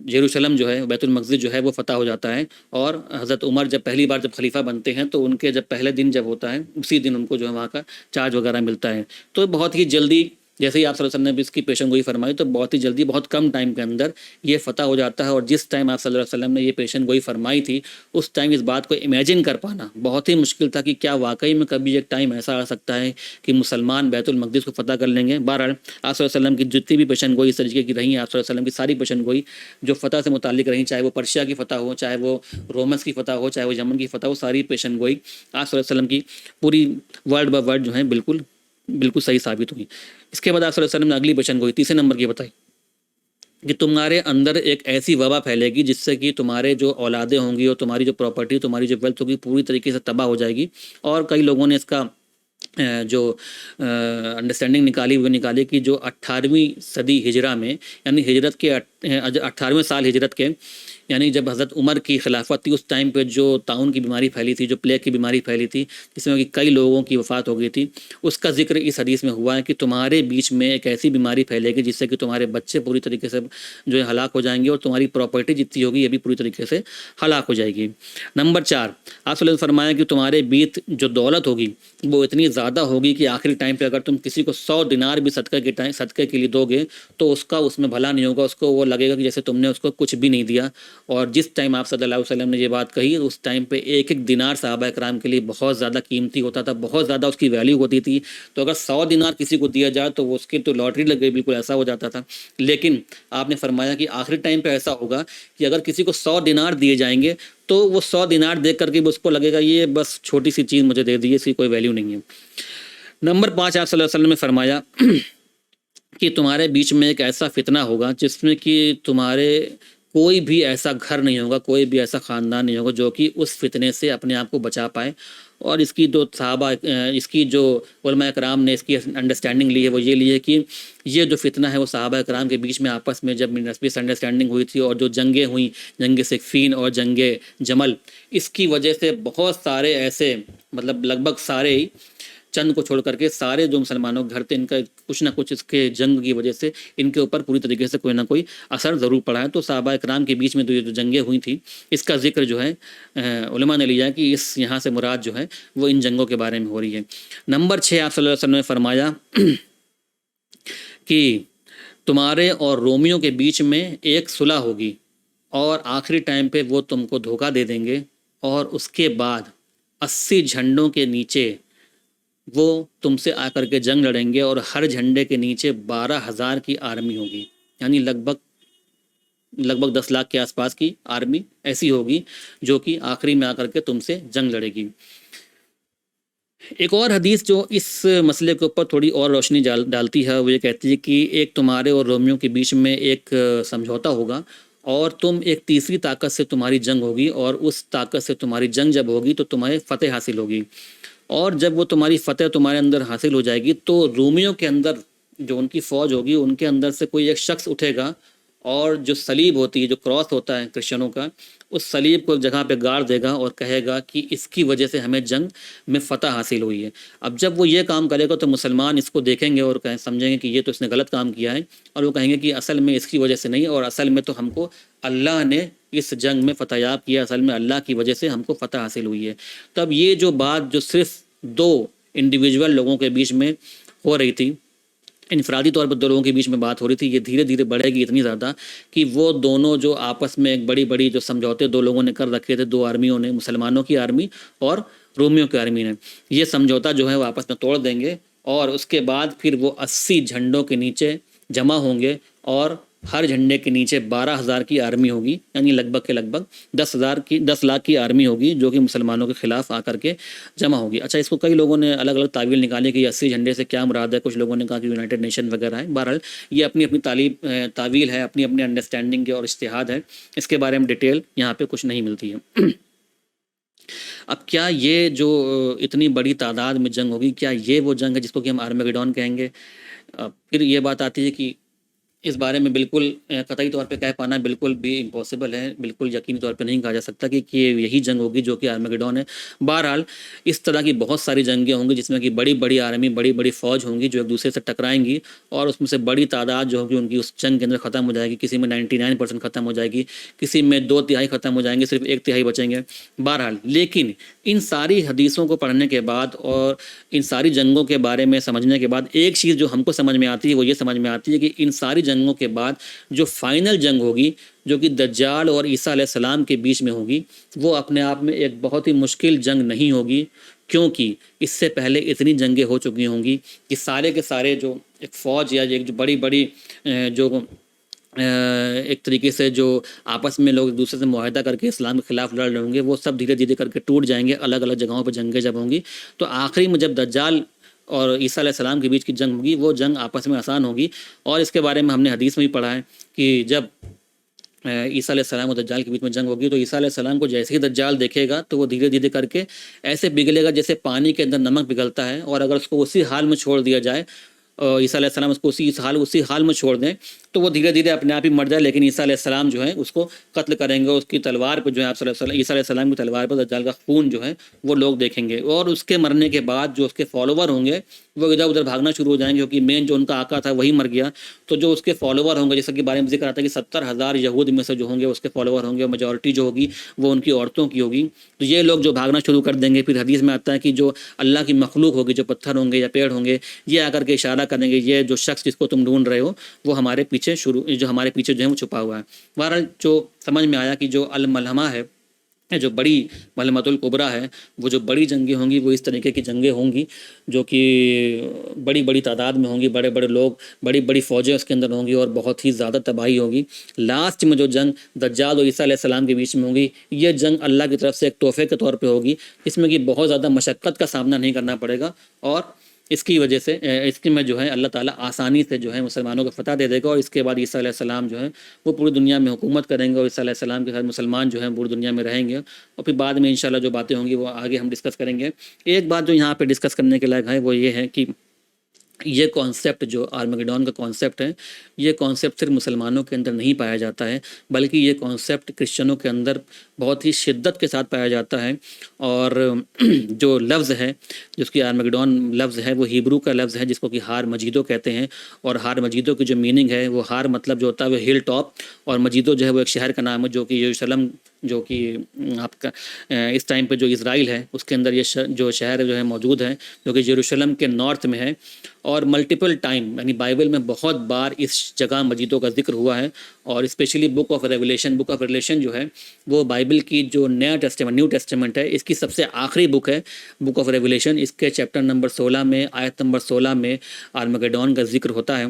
یروشلم جو ہے بیت المقدس جو ہے وہ فتح ہو جاتا ہے، اور حضرت عمر جب پہلی بار جب خلیفہ بنتے ہیں تو ان کے جب پہلے دن جب ہوتا ہے اسی دن ان کو جو ہے وہاں کا چارج وغیرہ ملتا ہے۔ تو بہت ہی جلدی جیسے ہی آپ صلی اللہ علیہ وسلم نے بھی اس کی پیشن گوئی فرمائی تو بہت ہی جلدی بہت کم ٹائم کے اندر یہ فتح ہو جاتا ہے، اور جس ٹائم آپ صلی اللہ علیہ وسلم نے یہ پیشن گوئی فرمائی تھی اس ٹائم اس بات کو امیجن کر پانا بہت ہی مشکل تھا کہ کیا واقعی میں کبھی ایک ٹائم ایسا آ سکتا ہے کہ مسلمان بیت المقدس کو فتح کر لیں گے۔ بہرحال آپ صلی اللہ علیہ وسلم کی جتنی بھی پیشن گوئی اس طریقے کی رہی ہیں، آپ صلی اللہ علیہ وسلم کی ساری پیشن گوئی جو فتح سے متعلق رہیں، چاہے وہ پرشیا کی فتح ہو، چاہے وہ رومنس کی فتح ہو، چاہے وہ یمن کی فتح ہو، ساری پیشن گوئی آپ صلی اللہ علیہ وسلم کی پوری ورڈ بائی ورڈ جو ہیں بالکل صحیح ثابت ہوئی۔ اس کے بعد آپ صلی اللہ علیہ وسلم نے اگلی پیشن گوئی تیسرے نمبر کی بتائی کہ تمہارے اندر ایک ایسی وبا پھیلے گی جس سے کہ تمہارے جو اولادیں ہوں گی اور تمہاری جو پراپرٹی، تمہاری جو ویلتھ ہوگی پوری طریقے سے تباہ ہو جائے گی۔ اور کئی لوگوں نے اس کا جو انڈرسٹینڈنگ نکالی کہ جو 18ویں صدی ہجرہ میں، یعنی ہجرت کے 18ویں سال ہجرت کے یعنی جب حضرت عمر کی خلافت تھی اس ٹائم پہ جو طاعون کی بیماری پھیلی تھی، جو پلیگ کی بیماری پھیلی تھی، جس میں کہ کئی لوگوں کی وفات ہو گئی تھی، اس کا ذکر اس حدیث میں ہوا ہے کہ تمہارے بیچ میں ایک ایسی بیماری پھیلے گی جس سے کہ تمہارے بچے پوری طریقے سے جو ہے ہلاک ہو جائیں گے، اور تمہاری پراپرٹی جتنی ہوگی یہ بھی پوری طریقے سے ہلاک ہو جائے گی۔ نمبر 4، آپ صلی اللہ علیہ وسلم نے فرمایا کہ تمہارے بیچ جو دولت ہوگی وہ اتنی زیادہ ہوگی کہ آخری ٹائم پہ اگر تم کسی کو 100 دینار بھی صدقے کے لیے دو گے تو اس کا اس میں بھلا نہیں ہوگا، اس کو وہ لگے گا کہ جیسے تم نے اس کو کچھ بھی نہیں دیا۔ اور جس ٹائم آپ صلی اللہ علیہ وسلم نے یہ بات کہی اس ٹائم پہ ایک ایک دینار صحابہ کرام کے لیے بہت زیادہ قیمتی ہوتا تھا، بہت زیادہ اس کی ویلیو ہوتی تھی۔ تو اگر 100 دینار کسی کو دیا جائے تو وہ اس کی تو لاٹری لگ گئی، بالکل ایسا ہو جاتا تھا۔ لیکن آپ نے فرمایا کہ آخری ٹائم پہ ایسا ہوگا کہ اگر کسی کو 100 دینار دیے جائیں گے تو وہ 100 دینار دیکھ کر کے اس کو لگے گا یہ بس چھوٹی سی چیز مجھے دے دی، اس کی کوئی ویلیو نہیں ہے۔ نمبر 5، آپ صلی اللہ علیہ وسلم نے فرمایا کہ تمہارے بیچ میں ایک ایسا فتنہ ہوگا جس میں کہ تمہارے کوئی بھی ایسا گھر نہیں ہوگا، کوئی بھی ایسا خاندان نہیں ہوگا جو کہ اس فتنے سے اپنے آپ کو بچا پائے۔ اور اس کی جو صحابہ، اس کی جو علماء کرام نے اس کی انڈرسٹینڈنگ لی ہے وہ یہ لی ہے کہ یہ جو فتنہ ہے وہ صحابہ کرام کے بیچ میں آپس میں جب مس انڈرسٹینڈنگ ہوئی تھی اور جو جنگیں ہوئیں، جنگ صفین اور جنگ جمل، اس کی وجہ سے بہت سارے ایسے مطلب لگ بھگ سارے ہی، چند کو چھوڑ کر کے سارے جو مسلمانوں کے گھر تھے، ان کا کچھ نہ کچھ اس کے جنگ کی وجہ سے ان کے اوپر پوری طریقے سے کوئی نہ کوئی اثر ضرور پڑا ہے۔ تو صحابہ کرام کے بیچ میں جو جنگیں ہوئی تھیں اس کا ذکر جو ہے علماء نے لیا ہے کہ اس یہاں سے مراد جو ہے وہ ان جنگوں کے بارے میں ہو رہی ہے۔ نمبر 6، آپ صلی اللہ علیہ وسلم نے فرمایا کہ تمہارے اور رومیوں کے بیچ میں ایک صلح ہوگی اور آخری ٹائم پہ وہ تم کو دھوکہ دے دیں گے، اور اس کے بعد 80 جھنڈوں کے نیچے وہ تم سے آ کر کے جنگ لڑیں گے، اور ہر جھنڈے کے نیچے 12,000 کی آرمی ہوگی، یعنی لگ بھگ 10 لاکھ کے آس پاس کی آرمی ایسی ہوگی جو کہ آخری میں آ کر کے تم سے جنگ لڑے گی۔ ایک اور حدیث جو اس مسئلے کے اوپر تھوڑی اور روشنی ڈالتی ہے وہ یہ کہتی ہے کہ ایک تمہارے اور رومیوں کے بیچ میں ایک سمجھوتا ہوگا، اور تم ایک تیسری طاقت سے تمہاری جنگ ہوگی، اور اس طاقت سے تمہاری جنگ جب ہوگی تو تمہیں فتح حاصل ہوگی، اور جب وہ تمہاری فتح تمہارے اندر حاصل ہو جائے گی تو رومیوں کے اندر جو ان کی فوج ہوگی ان کے اندر سے کوئی ایک شخص اٹھے گا، اور جو صلیب ہوتی ہے، جو کراس ہوتا ہے کرسچنوں کا، اس صلیب کو ایک جگہ پہ گاڑ دے گا اور کہے گا کہ اس کی وجہ سے ہمیں جنگ میں فتح حاصل ہوئی ہے۔ اب جب وہ یہ کام کرے گا تو مسلمان اس کو دیکھیں گے اور سمجھیں گے کہ یہ تو اس نے غلط کام کیا ہے، اور وہ کہیں گے کہ اصل میں اس کی وجہ سے نہیں، اور اصل میں تو ہم کو اللہ نے اس جنگ میں فتح یاب کیا، اصل میں اللہ کی وجہ سے ہم کو فتح حاصل ہوئی ہے۔ تب یہ جو بات جو صرف 2 انڈیویجول لوگوں کے بیچ میں ہو رہی تھی، انفرادی طور پر 2 لوگوں کے بیچ میں بات ہو رہی تھی، یہ دھیرے دھیرے بڑھے گی اتنی زیادہ کہ وہ دونوں جو آپس میں ایک بڑی جو سمجھوتے 2 لوگوں نے کر رکھے تھے، 2 آرمیوں نے، مسلمانوں کی آرمی اور رومیوں کی آرمی نے، یہ سمجھوتا جو ہے وہ آپس میں توڑ دیں گے، اور اس کے بعد پھر وہ 80 جھنڈوں کے نیچے جمع ہوں گے، اور ہر جھنڈے کے نیچے 12,000 کی آرمی ہوگی، یعنی لگ بھگ 10 لاکھ کی آرمی ہوگی جو کہ مسلمانوں کے خلاف آ کر کے جمع ہوگی۔ اچھا، اس کو کئی لوگوں نے الگ تعویل نکالی کہ 80 جھنڈے سے کیا مراد ہے، کچھ لوگوں نے کہا کہ یونائٹڈ نیشن وغیرہ ہے۔ بہرحال یہ اپنی تعویل ہے، اپنی انڈرسٹینڈنگ کے اور اجتہاد ہے، اس کے بارے میں ڈیٹیل یہاں پہ کچھ نہیں ملتی ہے۔ اب کیا یہ جو اتنی بڑی تعداد میں جنگ ہوگی، کیا یہ وہ جنگ ہے جس کو کہ ہم آرمیگیڈون کہیں گے؟ پھر یہ بات آتی ہے کہ اس بارے میں بالکل قطعی طور پہ کہہ پانا بالکل بھی امپاسبل ہے، بالکل یقینی طور پہ نہیں کہا جا سکتا کہ یہی جنگ ہوگی جو کہ آرمیگیڈون ہے۔ بہرحال اس طرح کی بہت ساری جنگیں ہوں گی جس میں کہ بڑی آرمی، بڑی فوج ہوں گی جو ایک دوسرے سے ٹکرائیں گی، اور اس میں سے بڑی تعداد جو ہوگی ان کی اس جنگ کے اندر ختم ہو جائے گی، کسی میں 99% ختم ہو جائے گی، کسی میں 2/3 ختم ہو جائیں گے، صرف 1/3 بچیں گے۔ بہرحال لیکن ان ساری حدیثوں کو پڑھنے کے بعد اور ان ساری جنگوں کے بارے میں سمجھنے کے بعد ایک چیز جو ہم کو سمجھ میں آتی ہے وہ یہ سمجھ میں آتی ہے کہ ان ساری جنگوں کے بعد جو فائنل جنگ ہوگی جو کہ دجال اور عیسیٰ علیہ السلام کے بیچ میں ہوگی، وہ اپنے آپ میں ایک بہت ہی مشکل جنگ نہیں ہوگی، کیونکہ اس سے پہلے اتنی جنگیں ہو چکی ہوں گی کہ سارے کے سارے جو ایک فوج یا ایک جو بڑی جو ایک طریقے سے جو آپس میں لوگ ایک دوسرے سے معاہدہ کر کے اسلام کے خلاف لڑ رہے ہوں گے، وہ سب دھیرے کر کے ٹوٹ جائیں گے، الگ جگہوں پہ جنگیں جب ہوں گی، تو آخری میں جب دجال اور عیسیٰ علیہ السلام کے بیچ کی جنگ ہوگی وہ جنگ آپس میں آسان ہوگی۔ اور اس کے بارے میں ہم نے حدیث میں بھی پڑھا ہے کہ جب عیسیٰ علیہ السلام اور دجال کے بیچ میں جنگ ہوگی تو عیسیٰ علیہ السلام کو جیسے ہی دجال دیکھے گا تو وہ دھیرے کر کے ایسے پگھلے گا جیسے پانی کے اندر نمک پگھلتا ہے، اور اگر اس کو اسی حال میں چھوڑ دیا جائے، عیسیٰ علیہ السلام اس کو اسی حال میں چھوڑ دیں تو وہ دھیرے دھیرے اپنے آپ ہی مر جائے، لیکن عیسیٰ علیہ السلام جو ہے اس کو قتل کریں گے، اس کی تلوار پہ جو ہے آپ صلی اللہ علیہ وسلم عیسیٰ علیہ السلام کی تلوار پہ دجال کا خون جو ہے وہ لوگ دیکھیں گے، اور اس کے مرنے کے بعد جو اس کے فالوور ہوں گے وہ ادھر ادھر بھاگنا شروع ہو جائیں گے، کیونکہ مین جو ان کا آقا تھا وہی مر گیا، تو جو اس کے فالوور ہوں گے، جیسا کہ بارے میں ذکر آتا ہے کہ 70,000 یہود میں سے جو ہوں گے اس کے فالوور ہوں گے، اور میجورٹی جو ہوگی وہ ان کی عورتوں کی ہوگی، تو یہ لوگ جو بھاگنا شروع کر دیں گے، پھر حدیث میں آتا ہے کہ جو اللہ کی مخلوق ہوگی، جو پتھر ہوں گے یا پیڑ ہوں گے، یہ آ کر کے اشارہ کریں گے، یہ جو شخص جس کو تم ڈھونڈ رہے ہو وہ ہمارے پیچھے جو ہمارے پیچھے جو ہے وہ چھپا ہوا ہے۔ بہرحال جو سمجھ میں آیا کہ جو الملحمہ ہے، جو بڑی ملحمۃ الکبریٰ ہے، وہ جو بڑی جنگیں ہوں گی وہ اس طریقے کی جنگیں ہوں گی جو کہ بڑی بڑی تعداد میں ہوں گی، بڑے بڑے لوگ، بڑی بڑی فوجیں اس کے اندر ہوں گی، اور بہت ہی زیادہ تباہی ہوگی۔ لاسٹ میں جو جنگ دجال اور عیسیٰ علیہ السلام کے بیچ میں ہوگی، یہ جنگ اللہ کی طرف سے ایک تحفے کے طور پہ ہوگی، اس میں کہ بہت زیادہ مشقت کا سامنا نہیں کرنا پڑے گا، اور اس کی وجہ سے اس کی میں جو ہے اللہ تعالیٰ آسانی سے جو ہے مسلمانوں کو فتح دے دے گا، اور اس کے بعد عیسیٰ علیہ السلام جو ہے وہ پوری دنیا میں حکومت کریں گے، اور عیسیٰ علیہ السلام کے ساتھ مسلمان جو ہیں پوری دنیا میں رہیں گے، اور پھر بعد میں انشاءاللہ جو باتیں ہوں گی وہ آگے ہم ڈسکس کریں گے۔ ایک بات جو یہاں پہ ڈسکس کرنے کے لائق ہے وہ یہ ہے کہ یہ کانسیپٹ جو آرمیگیڈون کا کانسیپٹ ہے، یہ کانسیپٹ صرف مسلمانوں کے اندر نہیں پایا جاتا ہے، بلکہ یہ کانسیپٹ کرسچنوں کے اندر بہت ہی شدت کے ساتھ پایا جاتا ہے، اور جو لفظ ہے جس کی آرمیگیڈون لفظ ہے وہ ہیبرو کا لفظ ہے جس کو کہ ہار مجیدو کہتے ہیں، اور ہار مجیدو کی جو میننگ ہے وہ ہار مطلب جو ہوتا ہے وہ ہل ٹاپ، اور مجیدو جو ہے وہ ایک شہر کا نام ہے جو کہ یروشلم، جو کہ آپ کا اس ٹائم پہ جو اسرائیل ہے اس کے اندر یہ جو شہر جو ہے موجود ہے، جو کہ یروشلم کے نارتھ میں ہے، اور ملٹیپل ٹائم یعنی بائبل میں بہت بار اس جگہ مجیدوں کا ذکر ہوا ہے، اور اسپیشلی بک آف ریولیشن جو ہے وہ بائبل کی جو نیو ٹیسٹمنٹ ہے اس کی سب سے آخری بک ہے، بک آف ریولیشن، اس کے چیپٹر نمبر 16 میں آیت نمبر 16 میں آرمیگیڈون کا ذکر ہوتا ہے،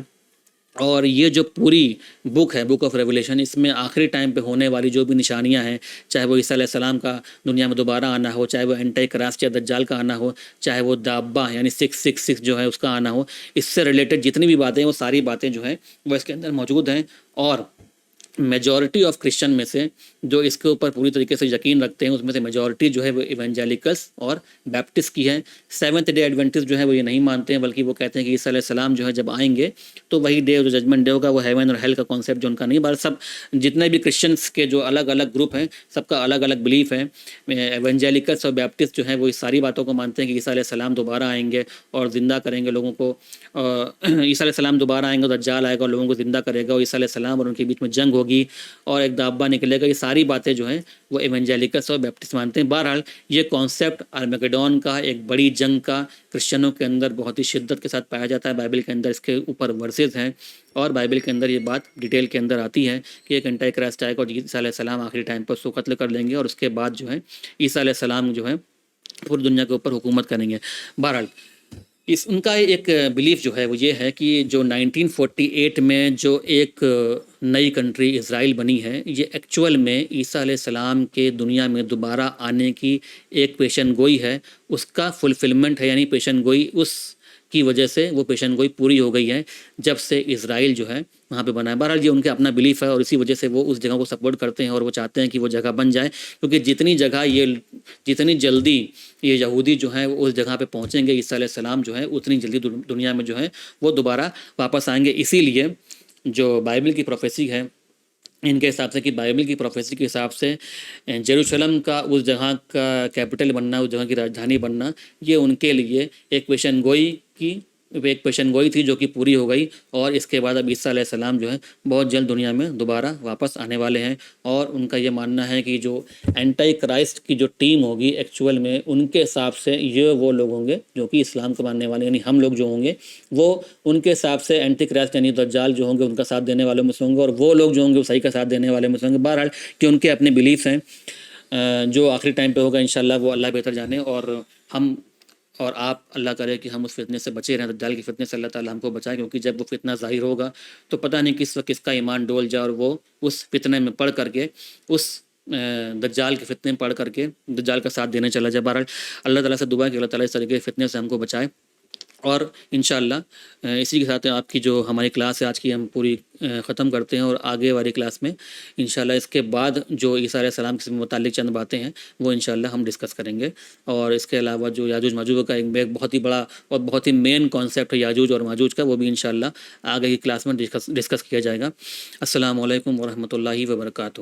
اور یہ جو پوری بک ہے بک آف ریولیشن، اس میں آخری ٹائم پہ ہونے والی جو بھی نشانیاں ہیں، چاہے وہ عیسیٰ علیہ السلام کا دنیا میں دوبارہ آنا ہو، چاہے وہ اینٹی کرائسٹ یا دجال کا آنا ہو، چاہے وہ دابہ یعنی 666 جو ہے اس کا آنا ہو، اس سے ریلیٹڈ جتنی بھی باتیں ہیں وہ ساری باتیں جو ہیں وہ اس کے اندر موجود ہیں، اور میجورٹی آف کرسچن میں سے جو اس کے اوپر پوری طریقے سے یقین رکھتے ہیں اس میں سے میجورٹی جو ہے وہ ایونجیلیکلس اور بیپٹسٹ کی ہے۔ سیونتھ ڈے ایڈوینٹسٹ جو ہے وہ یہ نہیں مانتے ہیں، بلکہ وہ کہتے ہیں کہ عیسیٰ علیہ السلام جو ہے جب آئیں گے تو وہی ڈے جو ججمنٹ ڈے ہوگا وہ ہیون اور ہیل کا کانسیپٹ جو ان کا نہیں، بار سب جتنے بھی کرسچنس کے جو الگ الگ گروپ ہیں سب کا الگ الگ بلیف ہے۔ ایونجیلیکلس اور بیپٹسٹ جو ہے وہ اس ساری باتوں کو مانتے ہیں کہ عیسیٰ علیہ السلام دوبارہ آئیں گے اور زندہ کریں گے لوگوں کو، عیسیٰ علیہ السلام دوبارہ آئیں گے اور دجال آئے گا اور لوگوں کو زندہ کرے گا، اور عیسیٰ علیہ السلام اور ان کے بیچ میں جنگ ہوگی اور ایک دابہ نکلے گا، یہ ساری باتیں جو ہیں وہ ایونجیلیکلس اور بیپٹسٹ مانتے ہیں۔ بہرحال یہ کانسیپٹ آرمیگیڈون کا، ایک بڑی جنگ کا، کرسچنوں کے اندر بہت ہی شدت کے ساتھ پایا جاتا ہے، بائبل کے اندر اس کے اوپر ورسز ہیں، اور بائبل کے اندر یہ بات ڈیٹیل کے اندر آتی ہے کہ ایک اینٹی کرائسٹ آئے گا اور عیسیٰ علیہ السلام آخری ٹائم پر اس کو قتل کر لیں گے، اور اس کے بعد جو ہے عیسیٰ علیہ السلام جو ہے پوری دنیا کے اوپر حکومت کریں گے۔ بہرحال ان کا ایک بلیف جو ہے وہ یہ ہے کہ جو 1948 میں جو ایک نئی کنٹری اسرائیل بنی ہے، یہ ایکچول میں عیسیٰ علیہ السلام کے دنیا میں دوبارہ آنے کی ایک پیشن گوئی ہے، اس کا فلفلمنٹ ہے، یعنی پیشن گوئی اس کی وجہ سے وہ پیشن گوئی پوری ہو گئی ہے جب سے اسرائیل جو ہے وہاں پہ بنا ہے۔ بہرحال یہ ان کا اپنا بلیف ہے، اور اسی وجہ سے وہ اس جگہ کو سپورٹ کرتے ہیں اور وہ چاہتے ہیں کہ وہ جگہ بن جائے، کیونکہ جتنی جلدی یہ یہودی جو ہیں وہ اس جگہ پہ پہنچیں گے عیسیٰ علیہ السلام جو ہے اتنی جلدی دنیا میں جو ہے وہ دوبارہ واپس آئیں گے۔ اسی لیے جو بائبل کی پروفیسی ہے ان کے حساب سے، کہ بائبل کی پروفیسی کے حساب سے جیروشلم کا اس جگہ کا کیپٹل بننا، اس جگہ کی راجدھانی بننا، یہ ان کے لیے ایک پیشن گوئی تھی جو کہ پوری ہو گئی، اور اس کے بعد اب عیسیٰ علیہ السلام جو ہے بہت جلد دنیا میں دوبارہ واپس آنے والے ہیں، اور ان کا یہ ماننا ہے کہ جو اینٹی کرائسٹ کی جو ٹیم ہوگی ایکچول میں ان کے حساب سے یہ وہ لوگ ہوں گے جو کہ اسلام کو ماننے والے، یعنی ہم لوگ جو ہوں گے وہ ان کے حساب سے اینٹی کرائسٹ یعنی دجال جو ہوں گے ان کا ساتھ دینے والے میں سے ہوں گے، اور وہ لوگ جو ہوں گے وہ صحیح کا ساتھ دینے والے میں سے ہوں گے۔ بہرحال کہ ان کے اپنے بلیفs ہیں، جو آخری ٹائم پہ ہوگا انشاءاللہ وہ اللہ بہتر جانے، اور ہم اور آپ اللہ کرے کہ ہم اس فتنے سے بچے رہیں، دجال کے فتنے سے اللہ تعالیٰ ہم کو بچائے، کیونکہ جب وہ فتنہ ظاہر ہوگا تو پتہ نہیں کس وقت کس کا ایمان ڈول جائے اور وہ اس فتنے میں پڑھ کر کے اس دجال کے فتنے میں پڑھ کر کے دجال کا ساتھ دینے چلا جائے۔ بہرحال اللہ تعالیٰ سے دعا ہے کہ اللہ تعالیٰ اس طریقے کے فتنے سے ہم کو بچائے، اور انشاءاللہ اسی کے ساتھ آپ کی جو ہماری کلاس ہے آج کی ہم پوری ختم کرتے ہیں، اور آگے والی کلاس میں انشاءاللہ اس کے بعد جو عیسیٰ علیہ السلام سے متعلق چند باتیں ہیں وہ انشاءاللہ ہم ڈسکس کریں گے. اور اس کے علاوہ جو یاجوج ماجوج کا ایک بہت ہی بڑا اور بہت ہی مین کانسیپٹ ہے یاجوج اور ماجوج کا، وہ بھی انشاءاللہ آگے کی کلاس میں ڈسکس کیا جائے گا. السلام علیکم ورحمۃ اللہ وبرکاتہ.